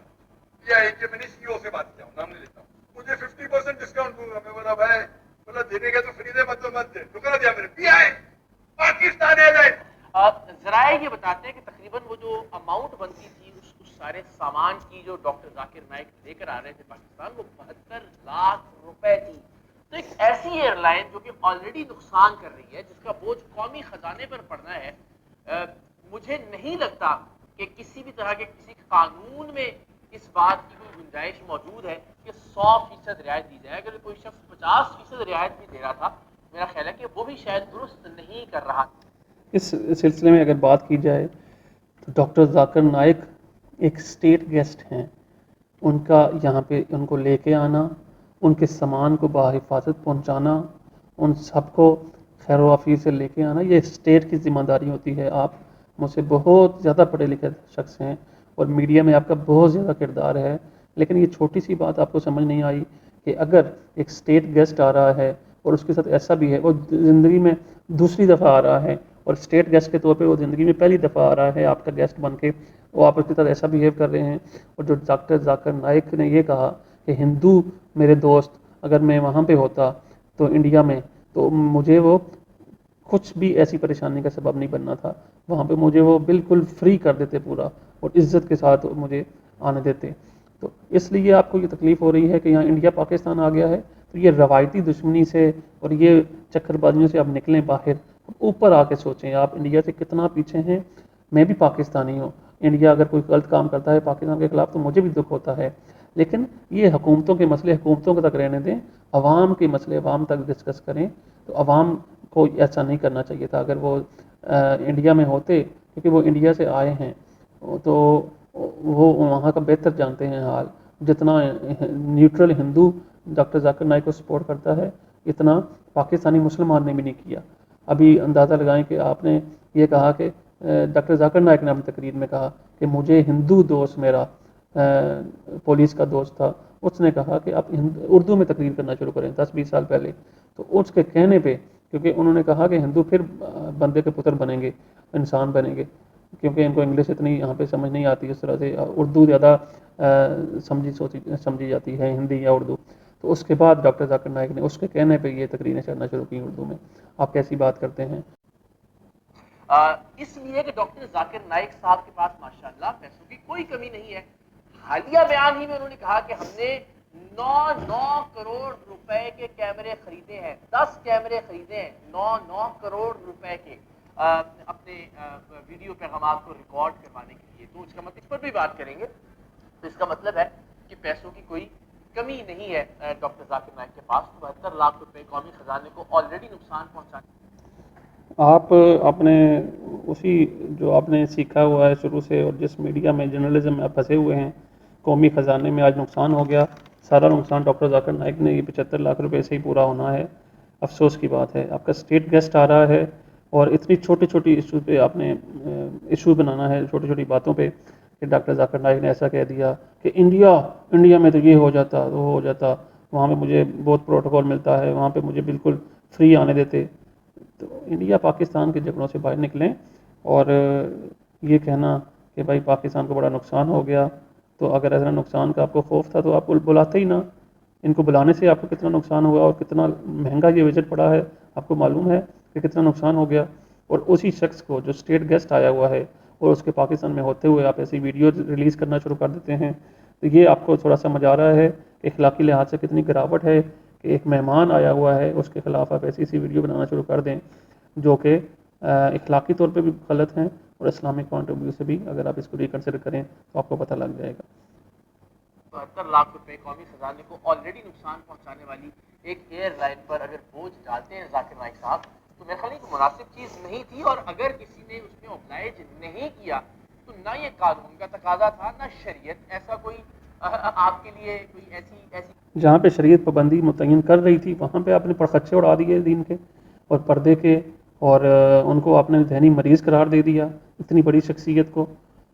پی آئی اے کے میں نے سی او سے بات کیا، نام نہیں لیتا ہوں، مجھے 50% ڈسکاؤنٹ دوں گا. میں بولا بھائی بولا دینے کا تو فری دے، مت دے. ٹکرا دیا میرے پی آئی پاکستان ایئرلائن. ذرائع یہ بتاتے ہیں کہ تقریباً وہ جو اماؤنٹ بنتی تھی اس سارے سامان کی جو ڈاکٹر ذاکر نائک لے کر آ رہے تھے پاکستان، وہ 72 لاکھ روپے تھی. تو ایک ایسی ایئر لائن جو کہ آلریڈی نقصان کر رہی ہے، جس کا بوجھ قومی خزانے پر پڑنا ہے، مجھے نہیں لگتا کہ کسی بھی طرح کے کسی قانون میں اس بات کی کوئی گنجائش موجود ہے کہ 100% رعایت دی جائے. اگر کوئی شخص 50% رعایت بھی دے رہا تھا، میرا خیال ہے کہ وہ بھی شاید درست نہیں کر رہا. اس سلسلے میں اگر بات کی جائے تو ڈاکٹر ذاکر نائک ایک اسٹیٹ گیسٹ ہیں. ان کا یہاں پہ ان کو لے کے آنا، ان کے سامان کو بحفاظت پہنچانا، ان سب کو خیر و عافیت سے لے کے آنا، یہ اسٹیٹ کی ذمہ داری ہوتی ہے. آپ مجھ سے بہت زیادہ پڑھے لکھے شخص ہیں اور میڈیا میں آپ کا بہت زیادہ کردار ہے، لیکن یہ چھوٹی سی بات آپ کو سمجھ نہیں آئی کہ اگر ایک اسٹیٹ گیسٹ آ رہا ہے اور اس کے ساتھ ایسا بھی ہے، وہ زندگی میں دوسری دفعہ آ رہا ہے اور اسٹیٹ گیسٹ کے طور پہ وہ زندگی میں پہلی دفعہ آ رہا ہے آپ کا گیسٹ بن کے، وہ آپ اس کے ساتھ ایسا بیہیو کر رہے ہیں. اور جو ڈاکٹر ذاکر نائک نے یہ کہا کہ ہندو میرے دوست اگر میں وہاں پہ ہوتا تو انڈیا میں، تو مجھے وہ کچھ بھی ایسی پریشانی کا سبب نہیں بننا تھا. وہاں پہ مجھے وہ بالکل فری کر دیتے پورا اور عزت کے ساتھ مجھے آنے دیتے. تو اس لیے آپ کو یہ تکلیف ہو رہی ہے کہ یہاں انڈیا پاکستان آ گیا ہے، تو یہ روایتی دشمنی سے اور یہ چکر بازیوں سے آپ نکلیں باہر، اوپر آ کے سوچیں آپ انڈیا سے کتنا پیچھے ہیں. میں بھی پاکستانی ہوں، انڈیا اگر کوئی غلط کام کرتا ہے پاکستان کے خلاف تو مجھے بھی دکھ ہوتا ہے، لیکن یہ حکومتوں کے مسئلے حکومتوں کو تک رہنے دیں، عوام کے مسئلے عوام تک ڈسکس کریں. تو عوام کو ایسا نہیں کرنا چاہیے تھا. اگر وہ انڈیا میں ہوتے، کیونکہ وہ انڈیا سے آئے ہیں تو وہ وہاں کا بہتر جانتے ہیں حال. جتنا نیوٹرل ہندو ڈاکٹر ذاکر نائک کو سپورٹ کرتا ہے، اتنا پاکستانی مسلمان نے بھی نہیں کیا. ابھی اندازہ لگائیں کہ آپ نے یہ کہا کہ ڈاکٹر ذاکر نائک نے اپنی تقریر میں کہا کہ مجھے ہندو دوست میرا پولیس کا دوست تھا، اس نے کہا کہ آپ اردو میں تقریر کرنا شروع کریں 10-20 سال پہلے. تو اس کے کہنے پہ کیونکہ انہوں نے کہا کہ ہندو پھر بندے کے پتر بنیں گے، انسان بنیں گے، کیونکہ ان کو انگلش اتنی یہاں پہ سمجھ نہیں آتی اس طرح سے، اردو زیادہ سمجھی جاتی ہے، ہندی یا اردو. تو اس کے بعد ڈاکٹر ذاکر نائک نے اس کے کہنے پہ یہ تقریریں کرنا شروع کی اردو میں. آپ کیسی بات کرتے ہیں؟ اس لیے کہ ڈاکٹر ذاکر نائک صاحب کے پاس ماشاءاللہ پیسوں کی کوئی کمی نہیں ہے. حالیہ بیان ہی میں انہوں نے کہا کہ ہم نے 9 کروڑ روپے کے کیمرے خریدے ہیں، 10 کیمرے خریدے ہیں 9 کروڑ روپے کے اپنے ویڈیو پیغامات کو ریکارڈ کروانے کے لیے. تو اس کا مطلب اس پر بھی بات کریں گے. تو اس کا مطلب ہے کہ پیسوں کی کوئی کمی نہیں ہے ڈاکٹر ذاکر نائک کے پاس. 72 لاکھ روپے قومی خزانے کو آلریڈی نقصان پہنچانے. آپ اپنے اسی جو آپ نے سیکھا ہوا ہے شروع سے اور جس میڈیا میں جرنلزم میں آپ پھنسے ہوئے ہیں، قومی خزانے میں آج نقصان ہو گیا. سارا نقصان ڈاکٹر ذاکر نائک نے یہ 75 لاکھ روپے سے ہی پورا ہونا ہے. افسوس کی بات ہے. آپ کا اسٹیٹ گیسٹ آ رہا ہے اور اتنی چھوٹی چھوٹی ایشو پہ آپ نے ایشو بنانا ہے، چھوٹی چھوٹی باتوں پہ، کہ ڈاکٹر ذاکر نائک نے ایسا کہہ دیا کہ انڈیا میں تو یہ ہو جاتا، وہ ہو جاتا، وہاں پہ مجھے بہت پروٹوکول ملتا ہے، وہاں پہ مجھے بالکل فری آنے دیتے. تو انڈیا پاکستان کے جھگڑوں سے باہر نکلیں، اور یہ کہنا کہ بھائی پاکستان کو بڑا نقصان ہو گیا، تو اگر ایسا نقصان کا آپ کو خوف تھا تو آپ کو بلاتے ہی نہ. ان کو بلانے سے آپ کو کتنا نقصان ہوا اور کتنا مہنگا یہ وزٹ پڑا ہے، آپ کو معلوم ہے کہ کتنا نقصان ہو گیا. اور اسی شخص کو جو اسٹیٹ گیسٹ آیا ہوا ہے اور اس کے پاکستان میں ہوتے ہوئے آپ ایسی ویڈیو ریلیز کرنا شروع کر دیتے ہیں، تو یہ آپ کو تھوڑا سمجھ آ رہا ہے کہ اخلاقی لحاظ سے کتنی گراوٹ ہے کہ ایک مہمان آیا ہوا ہے اس کے خلاف آپ ایسی ویڈیو بنانا شروع کر دیں جو کہ اخلاقی طور پہ بھی غلط ہیں، اور اسلامک پوائنٹ آف ویو سے بھی اگر آپ اس کو ریکنسیڈر کریں تو آپ کو پتہ لگ جائے گا. 72 لاکھ روپے قومی خزانے کو آلریڈی نقصان پہنچانے والی ایک ایئر لائن پر اگر بوجھ ڈالتے ہیں ذاکر نائک صاحب، تو میرے خیال میں مناسب چیز نہیں تھی. اور اگر کسی نے اس میں اوبلائج نہیں کیا تو نہ یہ قانون کا تقاضا تھا نہ شریعت. ایسا کوئی آپ کے لیے کوئی ایسی جہاں پہ شریعت پابندی متعین کر رہی تھی وہاں پہ آپ نے پرخچے اڑا دیے دین کے اور پردے کے، اور ان کو آپ نے ذہنی مریض قرار دے دیا اتنی بڑی شخصیت کو،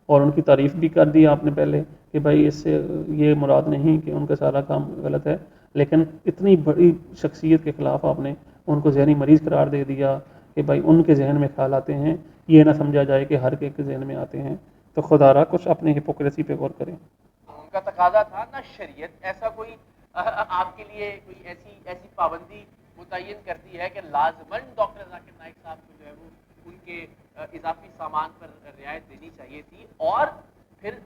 اور ان کی تعریف بھی کر دی آپ نے پہلے کہ بھائی اس سے یہ مراد نہیں کہ ان کا سارا کام غلط ہے، لیکن اتنی بڑی شخصیت کے خلاف آپ نے ان کو ذہنی مریض قرار دے دیا کہ بھائی ان کے ذہن میں خیال آتے ہیں، یہ نہ سمجھا جائے کہ ہر ایک کے ذہن میں آتے ہیں. تو خدا را کچھ اپنے ہپوکریسی پہ غور کریں. ان کا تقاضا تھا نہ شریعت. ایسا کوئی آپ کے لیے کوئی ایسی پابندی متعین کرتی ہے کہ لازماً ڈاکٹر ذاکر نائک صاحب کو جو ہے وہ ان کے اضافی سامان پر رعایت دینی چاہیے تھی. اور پھر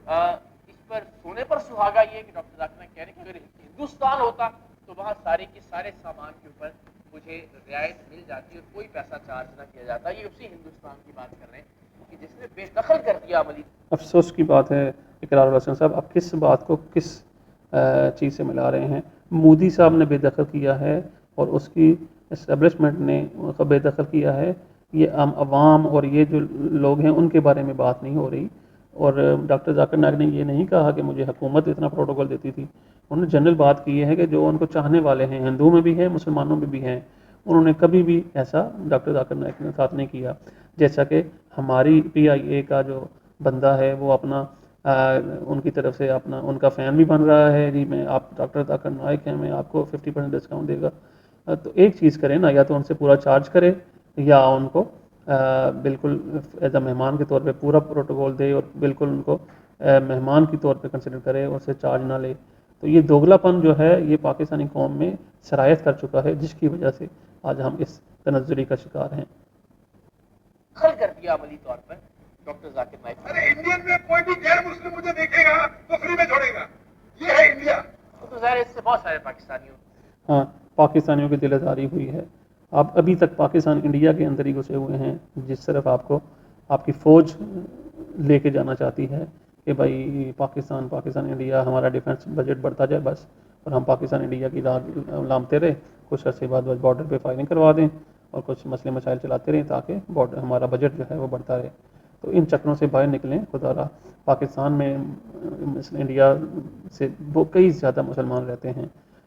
اس پر سونے پر سہاگا یہ کہ ڈاکٹر ذاکر نائک کہہ رہے ہیں کہ اگر ہندوستان ہوتا تو وہاں سارے کے سارے سامان کے اوپر مجھے رعایت مل جاتی اور کوئی پیسہ چارج نہ کیا جاتا. یہ اسی ہندوستان کی بات کر رہے ہیں کہ جس نے بے دخل کر دیا عملی. افسوس کی بات ہے اقرار الحسن صاحب، آپ کس بات کو کس چیز سے ملا رہے ہیں؟ مودی صاحب نے بے دخل کیا ہے اور اس کی اسٹیبلشمنٹ نے بے دخل کیا ہے. یہ عوام اور یہ جو لوگ ہیں ان کے بارے میں بات نہیں ہو رہی. اور ڈاکٹر ذاکر نائک نے یہ نہیں کہا کہ مجھے حکومت اتنا پروٹوکول دیتی تھی. انہوں نے جنرل بات کی ہے کہ جو ان کو چاہنے والے ہیں، ہندوؤں میں بھی ہیں مسلمانوں میں بھی ہیں، انہوں نے کبھی بھی ایسا ڈاکٹر ذاکر نائک نے ساتھ نہیں کیا. جیسا کہ ہماری PIA کا جو بندہ ہے وہ اپنا ان کی طرف سے اپنا ان کا فین بھی بن رہا ہے، جی میں آپ ڈاکٹر ذاکر نائک ہیں میں آپ کو 50% ڈسکاؤنٹ دے گا. تو ایک چیز کریں نا، یا تو ان سے پورا چارج کرے یا ان کو بالکل ایز اے مہمان کے طور پہ پورا پروٹوکول دے اور بالکل ان کو مہمان کی طور پہ کنسیڈر کرے اور سے چارج نہ لے. تو یہ دوگلا پن جو ہے یہ پاکستانی قوم میں سرایت کر چکا ہے، جس کی وجہ سے آج ہم اس تنزلی کا شکار ہیں. دخل کر دیا عملی طور پر ڈاکٹر ذاکر نائک. ارے انڈین میں کوئی بھی غیر مسلم مجھے دیکھے گا تو فری میں چھوڑے گا. یہ ہے انڈیا. تو ظاہر اس سے بہت سارے پاکستانیوں ہاں، پاکستانیوں کی دل آزاری ہوئی ہے. آپ ابھی تک پاکستان انڈیا کے اندر ہی گھسے ہوئے ہیں، جس طرف آپ کو آپ کی فوج لے کے جانا چاہتی ہے کہ بھائی پاکستان انڈیا ہمارا ڈیفنس بجٹ بڑھتا جائے بس، اور ہم پاکستان انڈیا کی راہ لامتے رہے، کچھ عرصے بعد بارڈر پہ فائرنگ کروا دیں اور کچھ مسئلے مسائل چلاتے رہیں تاکہ بارڈر ہمارا بجٹ جو ہے وہ بڑھتا رہے. تو ان چکروں سے باہر نکلیں خدا را. پاکستان میں انڈیا سے وہ کئی زیادہ مسلمان رہتے ہیں،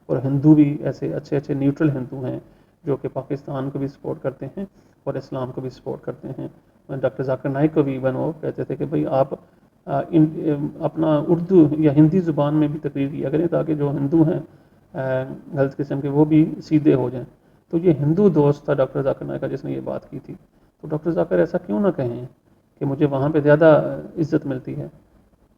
اور ہندو بھی ایسے اچھے اچھے نیوٹرل ہندو ہیں جو کہ پاکستان کو بھی سپورٹ کرتے ہیں اور اسلام کو بھی سپورٹ کرتے ہیں. ڈاکٹر ذاکر نائک کو بھی ایون وہ کہتے تھے کہ بھئی آپ اپنا اردو یا ہندی زبان میں بھی تقریر کیا کریں تاکہ جو ہندو ہیں غلط قسم کے وہ بھی سیدھے ہو جائیں. تو یہ ہندو دوست تھا ڈاکٹر ذاکر نائک کا جس نے یہ بات کی تھی. تو ڈاکٹر ذاکر ایسا کیوں نہ کہیں کہ مجھے وہاں پہ زیادہ عزت ملتی ہے.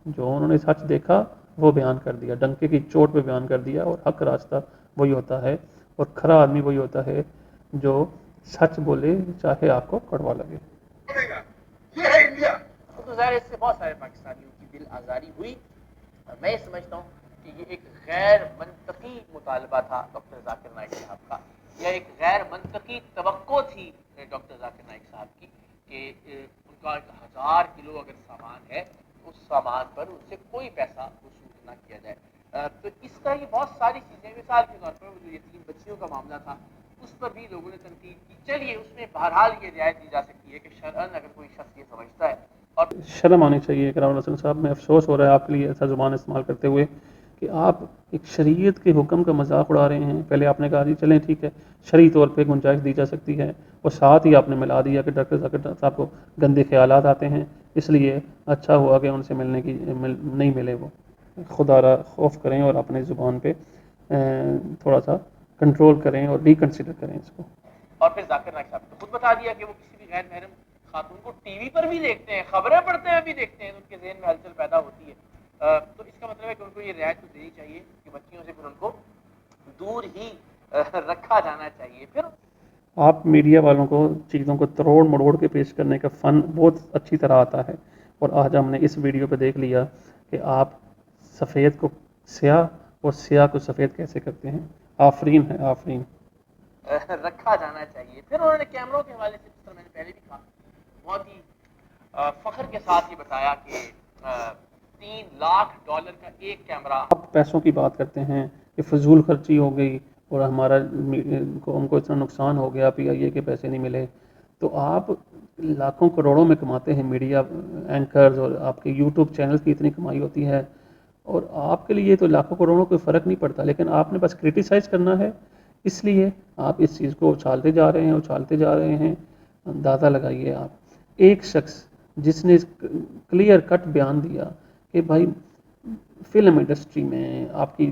جو انہوں نے سچ دیکھا وہ بیان کر دیا, ڈنکے کی چوٹ پہ بیان کر دیا. اور حق راستہ وہی ہوتا ہے اور کھرا آدمی وہی ہوتا ہے جو سچ بولے چاہے آپ کو کڑوا لگے. یہ ہے انڈیا. تو ظاہر اس سے بہت سارے پاکستانیوں کی دل آزاری ہوئی. میں سمجھتا ہوں کہ یہ ایک غیر منطقی مطالبہ تھا ڈاکٹر ذاکر نائک صاحب کا, یا ایک غیر منطقی توقع تھی ڈاکٹر ذاکر نائک صاحب کی کہ ان کا 1000 کلو اگر سامان ہے اس سامان پر ان سے کوئی پیسہ وصول نہ کیا جائے. تو اس طرح کی بہت ساری چیزیں, مثال کے طور پر وہ جو یتیم بچیوں کا معاملہ تھا اس پر بھی لوگوں نے تنقید کی. چلیے اس میں بہرحال یہ رعایت دی جا سکتی ہے کہ شرعاً اگر کوئی شخص یہ سمجھتا ہے, اور شرم آنی چاہیے کرام حسن صاحب. میں افسوس ہو رہا ہے آپ کے لیے ایسا زبان استعمال کرتے ہوئے کہ آپ ایک شریعت کے حکم کا مذاق اڑا رہے ہیں. پہلے آپ نے کہا جی چلیں ٹھیک ہے شرعی طور پہ گنجائش دی جا سکتی ہے, اور ساتھ ہی آپ نے ملا دیا کہ ڈاکٹر ذاکر صاحب کو گندے خیالات آتے ہیں اس لیے اچھا ہوا کہ ان سے ملنے کی نہیں ملے. وہ خدا را خوف کریں اور اپنے زبان پہ تھوڑا سا کنٹرول کریں اور ریکنسیڈر کریں اس کو. اور پھر ذاکر نائک صاحب نے خود بتا دیا کہ وہ کسی بھی غیر محرم خاتون کو ٹی وی پر بھی دیکھتے ہیں, خبریں پڑھتے ہیں بھی دیکھتے ہیں, تو ان کے ذہن میں ہلچل پیدا ہوتی ہے. تو اس کا مطلب ہے کہ ان کو یہ رعایت تو دینی چاہیے کہ بچیوں سے پھر ان کو دور ہی رکھا جانا چاہیے. پھر آپ میڈیا والوں کو چیزوں کو تروڑ مڑوڑ کے پیش کرنے کا فن بہت اچھی طرح آتا ہے, اور آج ہم نے اس ویڈیو پہ دیکھ لیا کہ آپ سفید کو سیاہ اور سیاہ کو سفید کیسے کرتے ہیں. آفرین ہے آفرین. رکھا جانا چاہیے. پھر انہوں نے کیمروں کے حوالے سے, جس طرح میں نے پہلے بھی کہا, بہت ہی فخر کے ساتھ یہ بتایا کہ $3 لاکھ کا ایک کیمرہ. آپ پیسوں کی بات کرتے ہیں کہ فضول خرچی ہو گئی اور ہمارا ہم کو اتنا نقصان ہو گیا, پی آئی اے کے پیسے نہیں ملے. تو آپ لاکھوں کروڑوں میں کماتے ہیں, میڈیا اینکرز, اور آپ کے یوٹیوب چینل کی اتنی کمائی ہوتی ہے, اور آپ کے لیے تو لاکھوں کروڑوں کوئی فرق نہیں پڑتا, لیکن آپ نے بس کرٹیسائز کرنا ہے. اس لیے آپ اس چیز کو اچھالتے جا رہے ہیں. اندازہ لگائیے آپ, ایک شخص جس نے کلیئر کٹ بیان دیا کہ بھائی فلم انڈسٹری میں آپ کی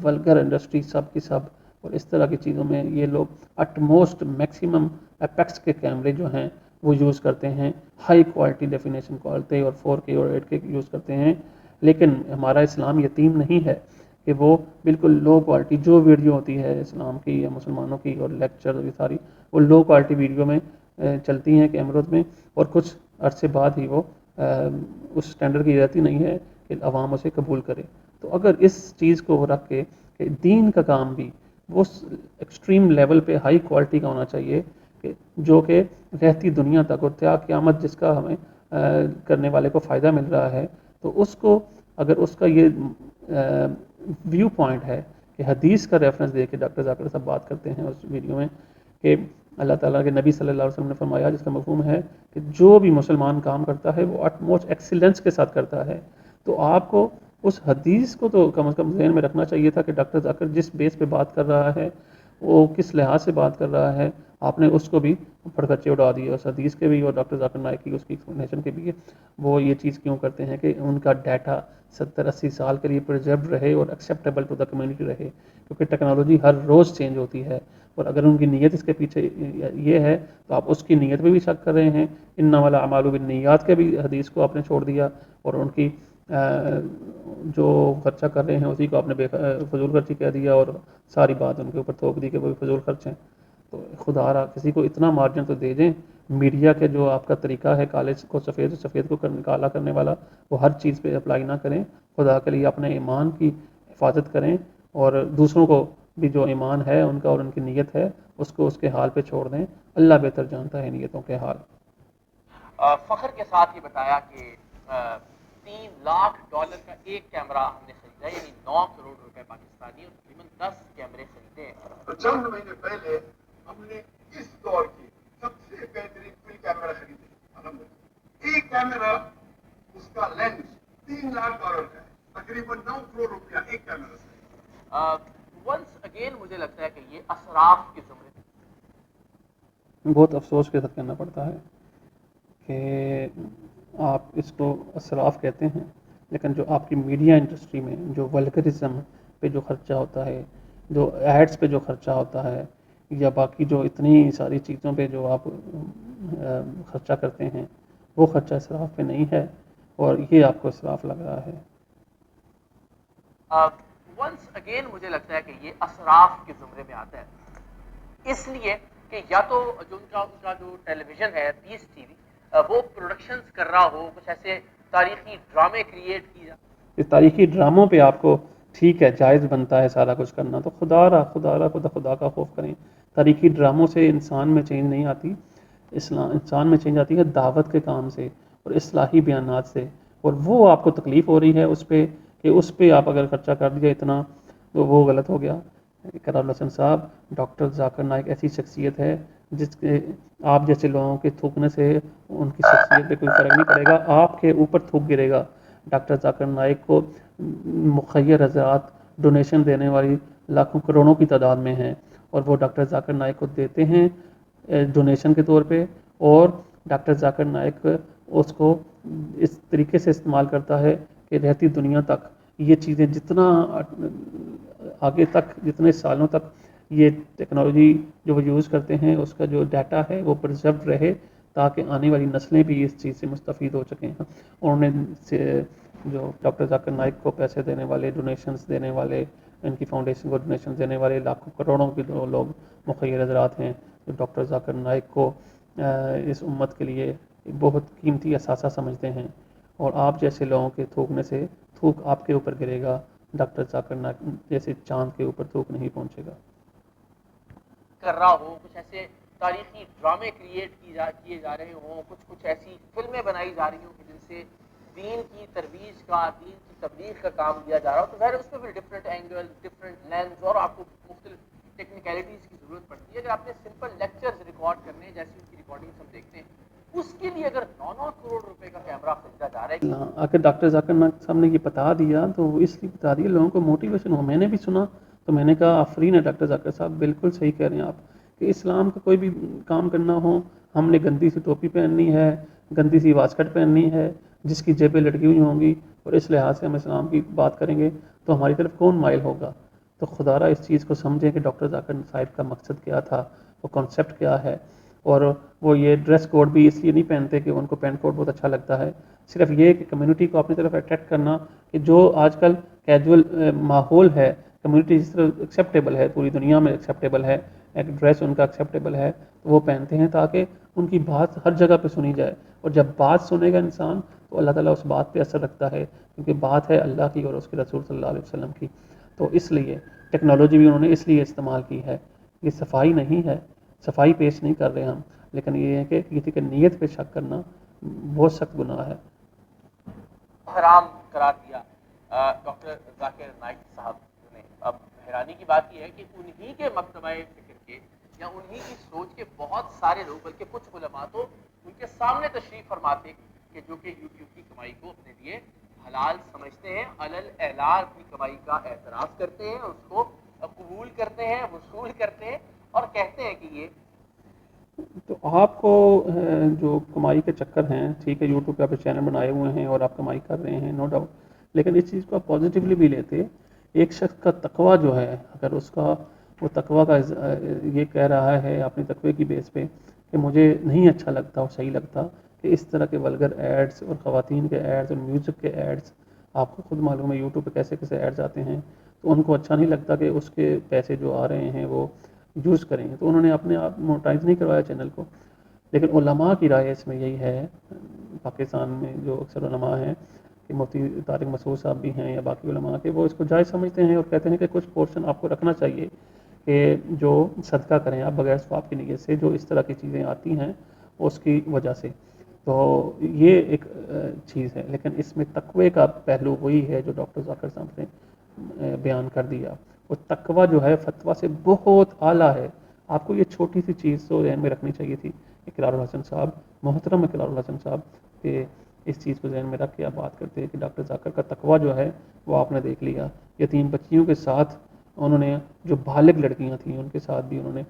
ولگر انڈسٹری سب کی سب اور اس طرح کی چیزوں میں یہ لوگ اٹ موسٹ میکسیمم اپیکس کے کیمرے جو ہیں وہ یوز کرتے ہیں, ہائی کوالٹی ڈیفینیشن کوالٹی اور 4K اور 8K یوز کرتے ہیں. لیکن ہمارا اسلام یتیم نہیں ہے کہ وہ بالکل لو کوالٹی جو ویڈیو ہوتی ہے اسلام کی یا مسلمانوں کی اور لیکچر یہ ساری وہ لو کوالٹی ویڈیو میں چلتی ہیں کیمروں میں, اور کچھ عرصے بعد ہی وہ اس سٹینڈرڈ کی رہتی نہیں ہے کہ عوام اسے قبول کرے. تو اگر اس چیز کو رکھ کے کہ دین کا کام بھی وہ ایکسٹریم لیول پہ ہائی کوالٹی کا ہونا چاہیے کہ جو کہ رہتی دنیا تک اور کیا قیامت جس کا ہمیں کرنے والے کو فائدہ مل رہا ہے, تو اس کو اگر اس کا یہ ویو پوائنٹ ہے کہ حدیث کا ریفرنس دے کے ڈاکٹر ذاکر صاحب بات کرتے ہیں اس ویڈیو میں کہ اللہ تعالیٰ کے نبی صلی اللہ علیہ وسلم نے فرمایا, جس کا مفہوم ہے کہ جو بھی مسلمان کام کرتا ہے وہ اٹ موسٹ ایکسیلنس کے ساتھ کرتا ہے. تو آپ کو اس حدیث کو تو کم از کم ذہن میں رکھنا چاہیے تھا کہ ڈاکٹر ذاکر جس بیس پہ بات کر رہا ہے وہ کس لحاظ سے بات کر رہا ہے. آپ نے اس کو بھی پھڑکچے اڑا دیے, اس حدیث کے بھی اور ڈاکٹر ذاکر نائک کی اس کی ایکسپلینیشن کے بھی. وہ یہ چیز کیوں کرتے ہیں کہ ان کا ڈیٹا 70-80 سال کے لیے پرزرو رہے اور ایکسیپٹیبل ٹو دا کمیونٹی رہے, کیونکہ ٹیکنالوجی ہر روز چینج ہوتی ہے. اور اگر ان کی نیت اس کے پیچھے یہ ہے تو آپ اس کی نیت پہ بھی شک کر رہے ہیں. انما الاعمال بالنیات کے بھی حدیث کو آپ نے چھوڑ دیا, اور ان کی جو خرچہ کر رہے ہیں اسی کو آپ نے فضول خرچی کہہ دیا, اور ساری بات ان کے اوپر تھوپ دی کہ وہ فضول خرچ ہیں. تو خدا را کسی کو اتنا مارجن تو دے دیں. میڈیا کے جو آپ کا طریقہ ہے کالے کو سفید کو کالا کرنے والا, وہ ہر چیز پہ اپلائی نہ کریں. خدا کے لیے اپنے ایمان کی حفاظت کریں, اور دوسروں کو بھی جو ایمان ہے ان کا اور ان کی نیت ہے اس کو اس کے حال پہ چھوڑ دیں. اللہ بہتر جانتا ہے نیتوں کے حال. فخر کے ساتھ یہ بتایا کہ $3 لاکھ کا ایک کیمرہ ہم نے خریدا, یعنی 9 کروڑ روپے پاکستانی, اور تقریباً 10 کیمرے خریدے ہیں. تو چند مہینے پہلے ہم نے اس دور کی سب سے بہترین فل کیمرہ خریدے. ایک کیمرہ اس کا لینس $3 لاکھ کا ہے, تقریباً 9 کروڑ روپیہ ایک کیمرہ سے. ونس اگین مجھے لگتا ہے کہ یہ اسراف کے زمرے بہت افسوس کے ساتھ کہنا پڑتا ہے کہ آپ اس کو اسراف کہتے ہیں, لیکن جو آپ کی میڈیا انڈسٹری میں جو ولگرزم پہ جو خرچہ ہوتا ہے, جو ایڈس پہ جو خرچہ ہوتا ہے, یا باقی جو اتنی ساری چیزوں پہ جو آپ خرچہ کرتے ہیں وہ خرچہ اسراف پہ نہیں ہے، اور یہ آپ کو اسراف لگ رہا ہے۔ ونس اگین مجھے لگتا ہے کہ یہ اسراف کے زمرے میں آتا ہے، اس لیے کہ یا تو جو ان کا جو ٹیلی ویژن ہے پیس ٹی وی، وہ پروڈکشنز کر رہا ہو، کچھ ایسے تاریخی ڈرامے کریٹ کی جائے۔ اس تاریخی ڈراموں پہ آپ کو ٹھیک ہے جائز بنتا ہے سارا کچھ کرنا، تو خدا کا خوف کریں۔ تاریخی ڈراموں سے انسان میں چینج نہیں آتی، انسان میں چینج آتی ہے دعوت کے کام سے اور اصلاحی بیانات سے، اور وہ آپ کو تکلیف ہو رہی ہے اس پہ کہ اس پہ آپ اگر خرچہ کر دیا اتنا تو وہ غلط ہو گیا۔ اقرار الحسن صاحب، ڈاکٹر ذاکر نائک ایسی شخصیت ہے جس کے آپ جیسے لوگوں کے تھوکنے سے ان کی شخصیت پہ کوئی فرق نہیں پڑے گا، آپ کے اوپر تھوک گرے گا۔ ڈاکٹر ذاکر نائک کو مخیر حضرات ڈونیشن دینے والی لاکھوں کروڑوں کی تعداد میں ہیں، اور وہ ڈاکٹر ذاکر نائک کو دیتے ہیں ڈونیشن کے طور پہ، اور ڈاکٹر ذاکر نائک اس کو اس طریقے سے استعمال کرتا ہے کہ رہتی دنیا تک یہ چیزیں جتنا آگے تک، جتنے سالوں تک یہ ٹیکنالوجی جو وہ یوز کرتے ہیں اس کا جو ڈیٹا ہے وہ پرزرو رہے، تاکہ آنے والی نسلیں بھی اس چیز سے مستفید ہو سکیں۔ انہوں نے جو ڈاکٹر ذاکر نائک کو پیسے دینے والے، ڈونیشنز دینے والے، ان کی فاؤنڈیشن کو ڈونیشن دینے والے لاکھوں کروڑوں کے لوگ مخیر حضرات ہیں جو ڈاکٹر ذاکر نائک کو اس امت کے لیے ایک بہت قیمتی اثاثہ سمجھتے ہیں، اور آپ جیسے لوگوں کے تھوکنے سے تھوک آپ کے اوپر گرے گا، ڈاکٹر ذاکر نائک جیسے چاند کے اوپر تھوک نہیں پہنچے گا۔ کر رہا ہو، کچھ ایسے تاریخی ڈرامے کریٹ کیے جا رہے ہوں، کچھ ایسی فلمیں بنائی جا رہی ہوں کہ جن سے دین کی ترویج کا، دین کی تبلیغ کا کام دیا جا رہا ہو، تو ظاہر اس میں بھی ڈفرینٹ اینگل، ڈفرینٹ لینس، اور آپ کو مختلف ٹیکنیکلٹیز کی ضرورت پڑتی ہے۔ اگر آپ نے سمپل لیکچرز ریکارڈ کرنے ہیں، جیسی ان کی ریکارڈنگز ہم دیکھتے ہیں، اس کے لیے اگر 9 کروڑ روپے کا کیمرہ خریدا جا رہا ہے۔ اگر ڈاکٹر ذاکر نائک صاحب نے یہ بتا دیا تو وہ اس لیے بتا دیا لوگوں کو موٹیویشن ہو۔ میں نے بھی سنا تو میں نے کہا آفرین ہے ڈاکٹر ذاکر صاحب، بالکل صحیح کہہ رہے ہیں آپ کہ اسلام کا کوئی بھی کام کرنا ہو، ہم نے گندی سی ٹوپی پہننی ہے، گندی سی واسکٹ پہننی ہے جس کی جیبیں لٹکی ہوئی ہوں گی، اور اس لحاظ سے ہم اسلام کی بات کریں گے تو ہماری طرف کون مائل ہوگا؟ تو خدا را اس چیز کو سمجھیں کہ ڈاکٹر ذاکر صاحب کا مقصد کیا تھا، وہ کانسیپٹ کیا ہے، اور وہ یہ ڈریس کوڈ بھی اس لیے نہیں پہنتے کہ ان کو پینٹ کوڈ بہت اچھا لگتا ہے، صرف یہ کہ کمیونٹی کو اپنی طرف اٹریکٹ کرنا، کہ جو آج کل کیجول ماحول ہے، کمیونٹی جس طرح ایکسیپٹیبل ہے، پوری دنیا میں ایکسیپٹیبل ہے، ایک ڈریس ان کا ایکسیپٹیبل ہے، تو وہ پہنتے ہیں تاکہ ان کی بات ہر جگہ پہ سنی جائے، اور جب بات سنے گا انسان تو اللہ تعالیٰ اس بات پہ اثر رکھتا ہے، کیونکہ بات ہے اللہ کی اور اس کے رسول صلی اللہ علیہ وسلم کی۔ تو اس لیے ٹیکنالوجی بھی انہوں نے اس لیے استعمال کی ہے، یہ صفائی نہیں ہے، صفائی پیش نہیں کر رہے ہم، لیکن یہ ہے کہ کسی کی نیت پہ شک کرنا بہت سخت گناہ ہے۔ حرام قرار دیا ڈاکٹر ذاکر نائک صاحب نے۔ اب حیرانی کی بات یہ ہے کہ انہی کے مکتبہ فکر کے یا انہی کی سوچ کے بہت سارے لوگ، بلکہ کچھ علماء تو ان کے سامنے تشریف فرماتے کہ جو کہ یوٹیوب کی کمائی کو اپنے لیے حلال سمجھتے ہیں، علل اعلان کی کمائی کا اعتراف کرتے ہیں، اس کو قبول کرتے ہیں، وصول کرتے ہیں، اور کہتے ہیں کہ یہ تو آپ کو جو کمائی کے چکر ہیں، ٹھیک ہے یوٹیوب پہ آپ چینل بنائے ہوئے ہیں اور آپ کمائی کر رہے ہیں، نو ڈاؤٹ، لیکن اس چیز کو آپ پازیٹیولی بھی لیتے۔ ایک شخص کا تقویٰ جو ہے، اگر اس کا وہ تقویٰ کا یہ کہہ رہا ہے اپنے تقوی کی بیس پہ کہ مجھے نہیں اچھا لگتا اور صحیح لگتا کہ اس طرح کے ولگر ایڈز اور خواتین کے ایڈز اور میوزک کے ایڈز، آپ کو خود معلوم ہے یوٹیوب پہ کیسے کیسے ایڈز آتے ہیں، تو ان کو اچھا نہیں لگتا کہ اس کے پیسے جو آ رہے ہیں وہ یوز کریں، تو انہوں نے اپنے آپ مونٹائز نہیں کروایا چینل کو۔ لیکن علماء کی رائے اس میں یہی ہے، پاکستان میں جو اکثر علماء ہیں کہ مفتی طارق مسعود صاحب بھی ہیں یا باقی علماء کے، وہ اس کو جائز سمجھتے ہیں اور کہتے ہیں کہ کچھ پورشن آپ کو رکھنا چاہیے کہ جو صدقہ کریں آپ بغیر ثواب کی نیت سے، جو اس طرح کی چیزیں آتی ہیں اس کی وجہ سے۔ تو یہ ایک چیز ہے، لیکن اس میں تقوی کا پہلو وہی ہے جو ڈاکٹر ذاکر صاحب نے بیان کر دیا۔ وہ تقوی جو ہے فتویٰ سے بہت اعلیٰ ہے۔ آپ کو یہ چھوٹی سی چیز تو ذہن میں رکھنی چاہیے تھی اقرار الحسن صاحب، محترم اقرار الحسن صاحب، کہ اس چیز کو ذہن میں رکھ کے آپ بات کرتے ہیں کہ ڈاکٹر ذاکر کا تقویٰ جو ہے وہ آپ نے دیکھ لیا۔ یتیم بچیوں کے ساتھ انہوں نے، جو بالغ لڑکیاں تھیں ان کے ساتھ بھی انہوں نے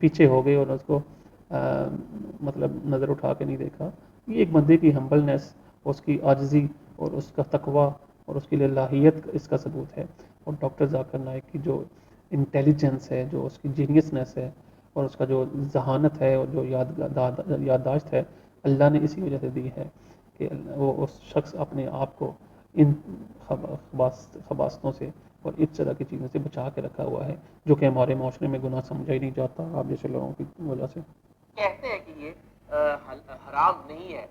پیچھے ہو گئے اور اس کو مطلب نظر اٹھا کے نہیں دیکھا۔ یہ ایک بندے کی ہمبلنس، اس کی عاجزی اور اس کا تقویٰ اور اس کی للہیت اس کا ثبوت ہے۔ اور ڈاکٹر ذاکر نائک کی جو انٹیلیجنس ہے، جو اس کی جینیسنس ہے اور اس کا جو ذہانت ہے اور جو یادداشت ہے، اللہ نے اسی وجہ سے دی ہے کہ وہ اس شخص اپنے آپ کو ان خباستوں سے اور اس طرح کی چیزوں سے بچا کے رکھا ہوا ہے جو کہ ہمارے معاشرے میں گناہ سمجھا ہی نہیں جاتا آپ جیسے لوگوں کی وجہ سے۔ کہتے ہیں کہ یہ حرام نہیں ہے،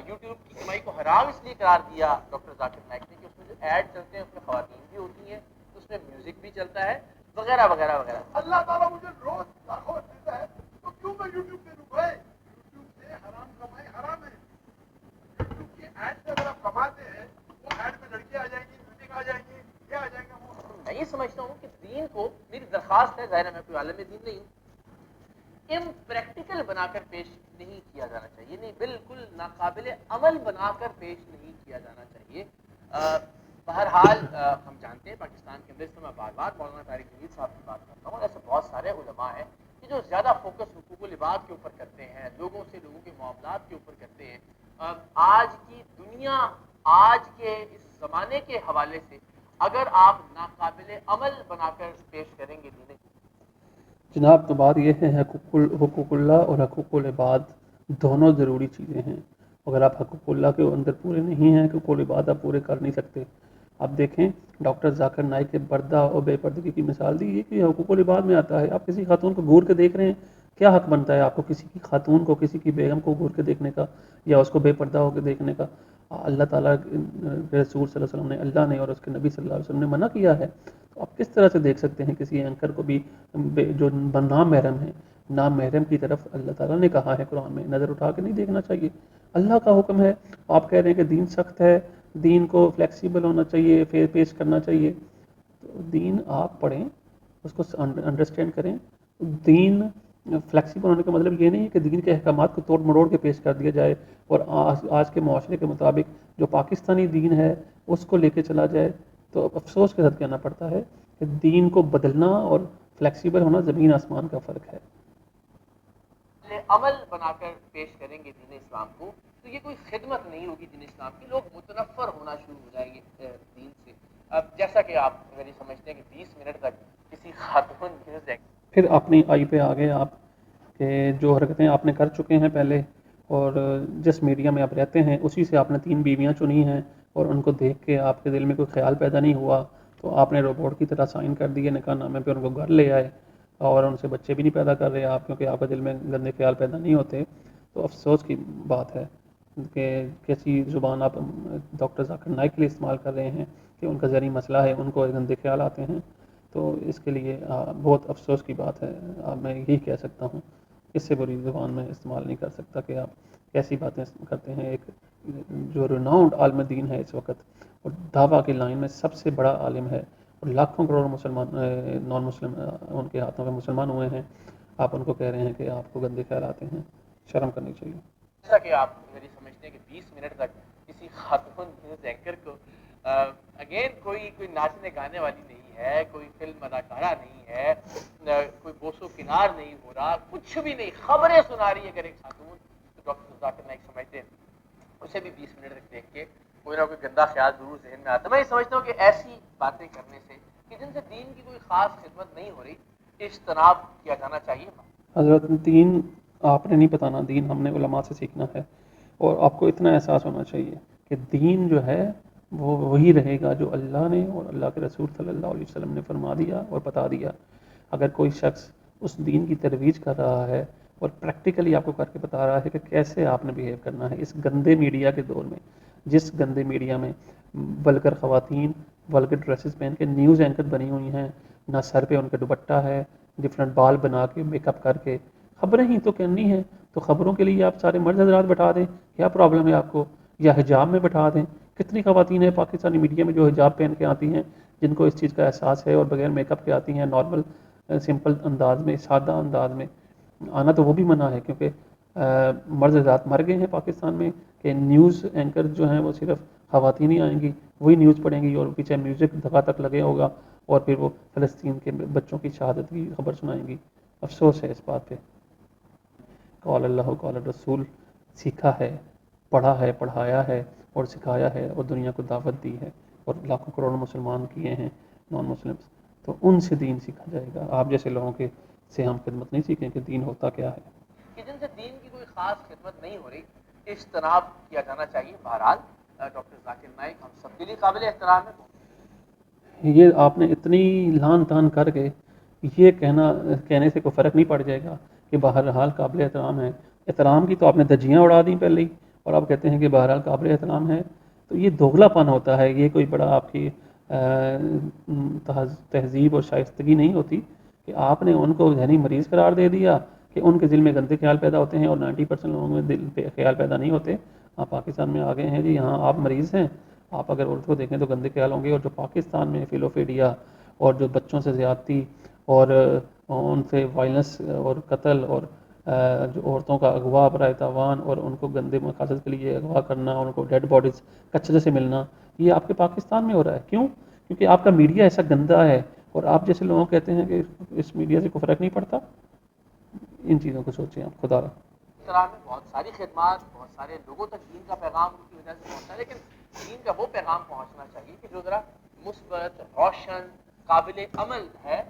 یوٹیوب کی کمائی کو حرام اس لیے قرار دیا ڈاکٹر ذاکر نائک نے کہ اس میں جو ایڈ چلتے ہیں اس میں خواتین بھی ہوتی ہیں، اس میں میوزک بھی چلتا ہے وغیرہ وغیرہ وغیرہ۔ اللہ تعالیٰ مجھے روز لاکھوں دیتا ہے تو کیوں میں یوٹیوب پہ رکائے؟ یوٹیوب سے حرام کمائی حرام ہے۔ یوٹیوب کی ایڈ سے اگر آپ کماتے ہیں وہ ایڈ میں لڑکی آ جائیں گی، میوزک آ جائیں گی، کیا آ جائے گا وہ؟ میں یہ سمجھتا ہوں کہ دین کو، میری درخواست ہے، ظاہر ہے میں کوئی عالم دین نہیں ہوں، امپریکٹیکل بنا کر پیش نہیں کیا جانا چاہیے، نہیں بالکل ناقابل عمل بنا کر پیش نہیں کیا جانا چاہیے۔ بہرحال ہم جانتے ہیں پاکستان کے اندر، اس میں میں بار بار مولانا طارق جمیل صاحب کی بات کرتا ہوں، ایسے بہت سارے علماء ہیں کہ جو زیادہ فوکس حقوق العباد کے اوپر کرتے ہیں، لوگوں سے لوگوں کے معاملات کے اوپر کرتے ہیں۔ آج کی دنیا، آج کے اس زمانے کے حوالے سے اگر آپ ناقابل عمل بنا کر پیش کریں گے دین، جناب تو بات یہ ہے حقوق اللہ اور حقوق العباد دونوں ضروری چیزیں ہیں۔ اگر آپ حقوق اللہ کے اندر پورے نہیں ہیں، حقوق العباد آپ پورے کر نہیں سکتے۔ آپ دیکھیں ڈاکٹر ذاکر نائک کے پردہ اور بے پردگی کی مثال دی ہے کہ حقوق العباد میں آتا ہے۔ آپ کسی خاتون کو گور کے دیکھ رہے ہیں، کیا حق بنتا ہے آپ کو کسی کی خاتون کو، کسی کی بیگم کو گور کے دیکھنے کا یا اس کو بے پردہ ہو کے دیکھنے کا؟ اللہ تعالیٰ کے رسول صلی اللہ علیہ وسلم نے، اللہ نے اور اس کے نبی صلی اللہ علیہ وسلم نے منع کیا ہے۔ تو آپ کس طرح سے دیکھ سکتے ہیں کسی اینکر کو بھی جو نام محرم ہے؟ نام محرم کی طرف اللہ تعالیٰ نے کہا ہے قرآن میں نظر اٹھا کے نہیں دیکھنا چاہیے، اللہ کا حکم ہے۔ آپ کہہ رہے ہیں کہ دین سخت ہے، دین کو فلیکسیبل ہونا چاہیے، فیئر پیش کرنا چاہیے۔ تو دین آپ پڑھیں، اس کو انڈرسٹینڈ کریں۔ دین فلیکسیبل ہونے کا مطلب یہ نہیں ہے کہ دین کے احکامات کو توڑ مروڑ کے پیش کر دیا جائے اور آج کے معاشرے کے مطابق جو پاکستانی دین ہے اس کو لے کے چلا جائے۔ تو افسوس کے ساتھ کہنا پڑتا ہے کہ دین کو بدلنا اور فلیکسیبل ہونا زمین آسمان کا فرق ہے۔ عمل بنا کر پیش کریں گے دین اسلام کو تو یہ کوئی خدمت نہیں ہوگی دین اسلام کی، لوگ متنفر ہونا شروع ہو جائیں گے دین سے۔ اب جیسا کہ آپ اگر یہ سمجھتے ہیں کہ 20 منٹ تک کسی خاتون نیوز پھر اپنی آئی پہ آ گئے آپ کہ جو حرکتیں آپ نے کر چکے ہیں پہلے اور جس میڈیا میں آپ رہتے ہیں اسی سے آپ نے 3 بیویاں چنی ہیں اور ان کو دیکھ کے آپ کے دل میں کوئی خیال پیدا نہیں ہوا تو آپ نے روبوٹ کی طرح سائن کر دیے نکاح نامے پہ، ان کو گھر لے آئے اور ان سے بچے بھی نہیں پیدا کر رہے آپ کیونکہ آپ کے دل میں گندے خیال پیدا نہیں ہوتے۔ تو افسوس کی بات ہے کہ کیسی زبان آپ ڈاکٹر ذاکر نائک کے لیے استعمال کر رہے ہیں کہ ان کا ذہنی مسئلہ ہے، ان کو گندے خیال آتے ہیں۔ تو اس کے لیے بہت افسوس کی بات ہے۔ میں یہی کہہ سکتا ہوں، اس سے بری زبان میں استعمال نہیں کر سکتا کہ آپ کیسی باتیں کرتے ہیں۔ ایک جو ریناؤنڈ عالم دین ہے اس وقت اور دعویٰ کی لائن میں سب سے بڑا عالم ہے اور لاکھوں کروڑ مسلمان نان مسلم ان کے ہاتھوں میں مسلمان ہوئے ہیں، آپ ان کو کہہ رہے ہیں کہ آپ کو گندے خیال آتے ہیں، شرم کرنی چاہیے۔ جیسا کہ آپ اگر یہ سمجھتے ہیں کہ 20 منٹ تک کسی خاتون نیوز اینکر کو اگین کوئی ناچنے گانے والی نہیں ہے، کوئی فلم اداکارہ نہیں ہے، کوئی بوسو کنار نہیں ہو رہا، کچھ بھی نہیں، خبریں سنا رہی ہے اگر ایک خاتون، تو ڈاکٹر ذاکر نائک سمجھتے ہیں اسے بھی 20 منٹ تک دیکھ کے کوئی نہ کوئی گندا خیال ضرور ذہن میں آتا ہے۔ میں یہ سمجھتا ہوں کہ ایسی باتیں کرنے سے کہ جن سے دین کی کوئی خاص خدمت نہیں ہو رہی، اجتناب کیا جانا چاہیے۔ حضرت دین آپ نے نہیں بتانا، دین ہم نے علماء سے سیکھنا ہے اور آپ کو اتنا احساس ہونا چاہیے کہ دین جو ہے وہ وہی رہے گا جو اللہ نے اور اللہ کے رسول صلی اللہ علیہ وسلم نے فرما دیا اور بتا دیا۔ اگر کوئی شخص اس دین کی ترویج کر رہا ہے اور پریکٹیکلی آپ کو کر کے بتا رہا ہے کہ کیسے آپ نے بیہیو کرنا ہے اس گندے میڈیا کے دور میں، جس گندے میڈیا میں ولگر خواتین ولگر ڈریسز پہن کے نیوز اینکر بنی ہوئی ہیں، نہ سر پہ ان کا دوپٹہ ہے، ڈفرینٹ بال بنا کے میک اپ کر کے خبریں ہی تو کرنی ہیں، تو خبروں کے لیے آپ سارے مرد حضرات بٹھا دیں، کیا پرابلم ہے آپ کو؟ یا حجاب میں بٹھا دیں۔ کتنی خواتین ہیں پاکستانی میڈیا میں جو حجاب پہن کے آتی ہیں جن کو اس چیز کا احساس ہے اور بغیر میک اپ کے آتی ہیں، نارمل سمپل انداز میں، سادہ انداز میں آنا تو وہ بھی منع ہے کیونکہ مرد حضرات مر گئے ہیں پاکستان میں کہ نیوز اینکر جو ہیں وہ صرف خواتین ہی آئیں گی، وہی نیوز پڑھیں گی اور پیچھے میوزک دھکا تک لگے ہوگا اور پھر وہ فلسطین کے بچوں کی شہادت کی خبر سنائیں گی۔ افسوس ہے اس بات پہ۔ قال اللہ قال رسول سیکھا ہے، پڑھا ہے، پڑھایا ہے اور سکھایا ہے اور دنیا کو دعوت دی ہے اور لاکھوں کروڑوں مسلمان کیے ہیں نان مسلم تو ان سے دین سیکھا جائے گا. آپ جیسے لوگوں کے سے ہم خدمت نہیں سیکھیں کہ دین ہوتا کیا ہے. کہ جن سے دین کی کوئی خاص خدمت نہیں ہو رہی اجتناب کیا جانا چاہیے. بہرحال ڈاکٹر ذاکر نائک ہم سب کے لیے قابل احترام ہے. یہ آپ نے اتنی لان تان کر کے یہ کہنے سے کوئی فرق نہیں پڑ جائے گا کہ بہرحال قابل احترام ہے. احترام کی تو آپ نے دھجیاں اڑا دیں پہلے ہی اور آپ کہتے ہیں کہ بہرحال قابل احترام ہے. تو یہ دوغلا پن ہوتا ہے. یہ کوئی بڑا آپ کی تہذیب اور شائستگی نہیں ہوتی کہ آپ نے ان کو ذہنی مریض قرار دے دیا کہ ان کے دل میں گندے خیال پیدا ہوتے ہیں اور 90% لوگوں میں دل پہ خیال پیدا نہیں ہوتے. آپ پاکستان میں آ گئے ہیں جی, یہاں آپ مریض ہیں. آپ اگر عورت کو دیکھیں تو گندے خیال ہوں گے. اور جو پاکستان میں فیلوفیڈیا اور جو بچوں سے زیادتی اور ان سے وائلنس اور قتل اور جو عورتوں کا اغوا برائے تاوان اور ان کو گندے مقاصد کے لیے اغوا کرنا اور ان کو ڈیڈ باڈیز کچرے سے ملنا, یہ آپ کے پاکستان میں ہو رہا ہے. کیوں؟ کیونکہ آپ کا میڈیا ایسا گندا ہے اور آپ جیسے لوگوں کہتے ہیں کہ اس میڈیا سے کوئی فرق نہیں پڑتا. ان چیزوں کو سوچیں آپ. خدا رحم. طرح میں بہت ساری خدمات, بہت سارے لوگوں تک دین کا پیغام ان کی وجہ سے پہنچتا ہے, لیکن دین کا وہ پیغام پہنچنا چاہیے کہ جو ذرا مثبت, روشن, قابل عمل ہے,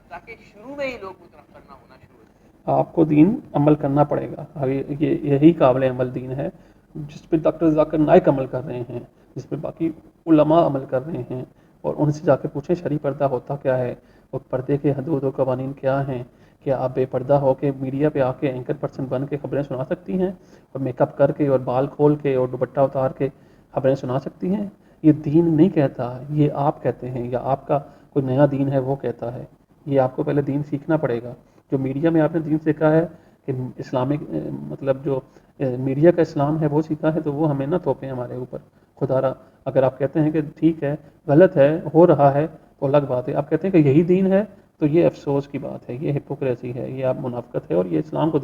تاکہ شروع میں ہی لوگ مترف کرنا ہونا شروع ہو جائے. آپ کو دین عمل کرنا پڑے گا. یہی قابل عمل دین ہے جس پہ ڈاکٹر ذاکر نائک عمل کر رہے ہیں, جس پہ باقی علماء عمل کر رہے ہیں. اور ان سے جا کے پوچھیں شرعی پردہ ہوتا کیا ہے, اور پردے کے حدود و قوانین کیا ہیں. کیا آپ بے پردہ ہو کے میڈیا پہ آ کے اینکر پرسن بن کے خبریں سنا سکتی ہیں, اور میک اپ کر کے اور بال کھول کے اور دوپٹہ اتار کے خبریں سنا سکتی ہیں؟ یہ دین نہیں کہتا, یہ آپ کہتے ہیں, یا آپ کا کوئی نیا دین ہے وہ کہتا ہے. یہ آپ کو پہلے دین سیکھنا پڑے گا. جو میڈیا میں آپ نے دین سیکھا ہے کہ اسلامک مطلب جو میڈیا کا اسلام ہے وہ سیکھا ہے, تو وہ ہمیں نہ تھوپیں ہمارے اوپر. خدا را, اگر آپ کہتے ہیں کہ ٹھیک ہے غلط ہے ہو رہا ہے تو الگ بات ہے. آپ کہتے ہیں کہ یہی دین ہے تو یہ افسوس کی بات ہے, یہ ہپوکریسی ہے, یہ آپ منافقت ہے, اور یہ اسلام کو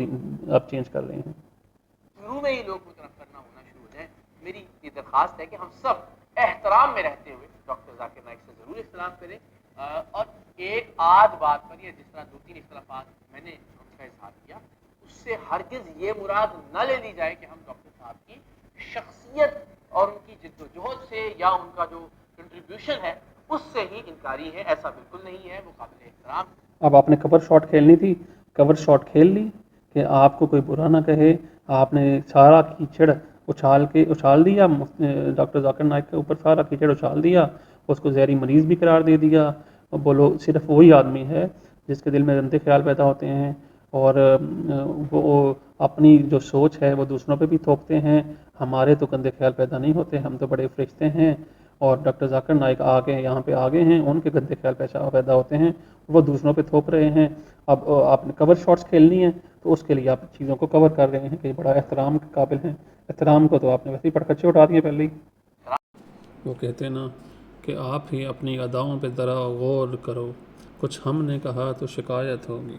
آپ چینج کر رہے ہیں. شروع میں ہی لوگ مترف کرنا ہونا شروع ہو جائیں. میری یہ درخواست ہے کہ ہم سب احترام میں رہتے ہوئے ڈاکٹر ذاکر نائک سے ضرور احترام کریں, اور ایک آدھ بات پر, یا جس طرح 2-3 اختلافات میں نے ان کا اظہار کیا, اس سے ہرگز یہ مراد نہ لے لی جائے کہ ہم ڈاکٹر صاحب کی شخصیت اور ان کی جد و جہد سے یا ان کا جو کنٹریبیوشن ہے اس سے ہی انکاری ہے. ایسا بالکل نہیں ہے, وہ قابل احترام. اب آپ نے کور شاٹ کھیلنی تھی, کور شاٹ کھیل لی کہ آپ کو کوئی برا نہ کہے. آپ نے سارا کیچڑ اچھال دیا ڈاکٹر ذاکر نائک کے اوپر, سارا کیچڑ اچھال دیا, اس کو زہری مریض بھی قرار دے دیا. اور بولو صرف وہی آدمی ہے جس کے دل میں گندے خیال پیدا ہوتے ہیں, اور وہ اپنی جو سوچ ہے وہ دوسروں پہ بھی تھوپتے ہیں. ہمارے تو گندے خیال پیدا نہیں ہوتے, ہم تو بڑے فرشتے ہیں. اور ڈاکٹر ذاکر نائک یہاں پہ آگے ہیں, ان کے گندے خیال پیدا ہوتے ہیں, وہ دوسروں پہ تھوپ رہے ہیں. اب آپ نے کور شاٹس کھیلنی ہے تو اس کے لیے آپ چیزوں کو کور کر رہے ہیں کہ بڑا احترام کے قابل ہیں. احترام کو تو آپ نے ویسے ہی پٹخچے اٹھا دیے پہلے ہی. وہ کہتے ہیں نا کہ آپ ہی اپنی اداؤں پہ ذرا غور کرو, کچھ ہم نے کہا تو شکایت ہوگی.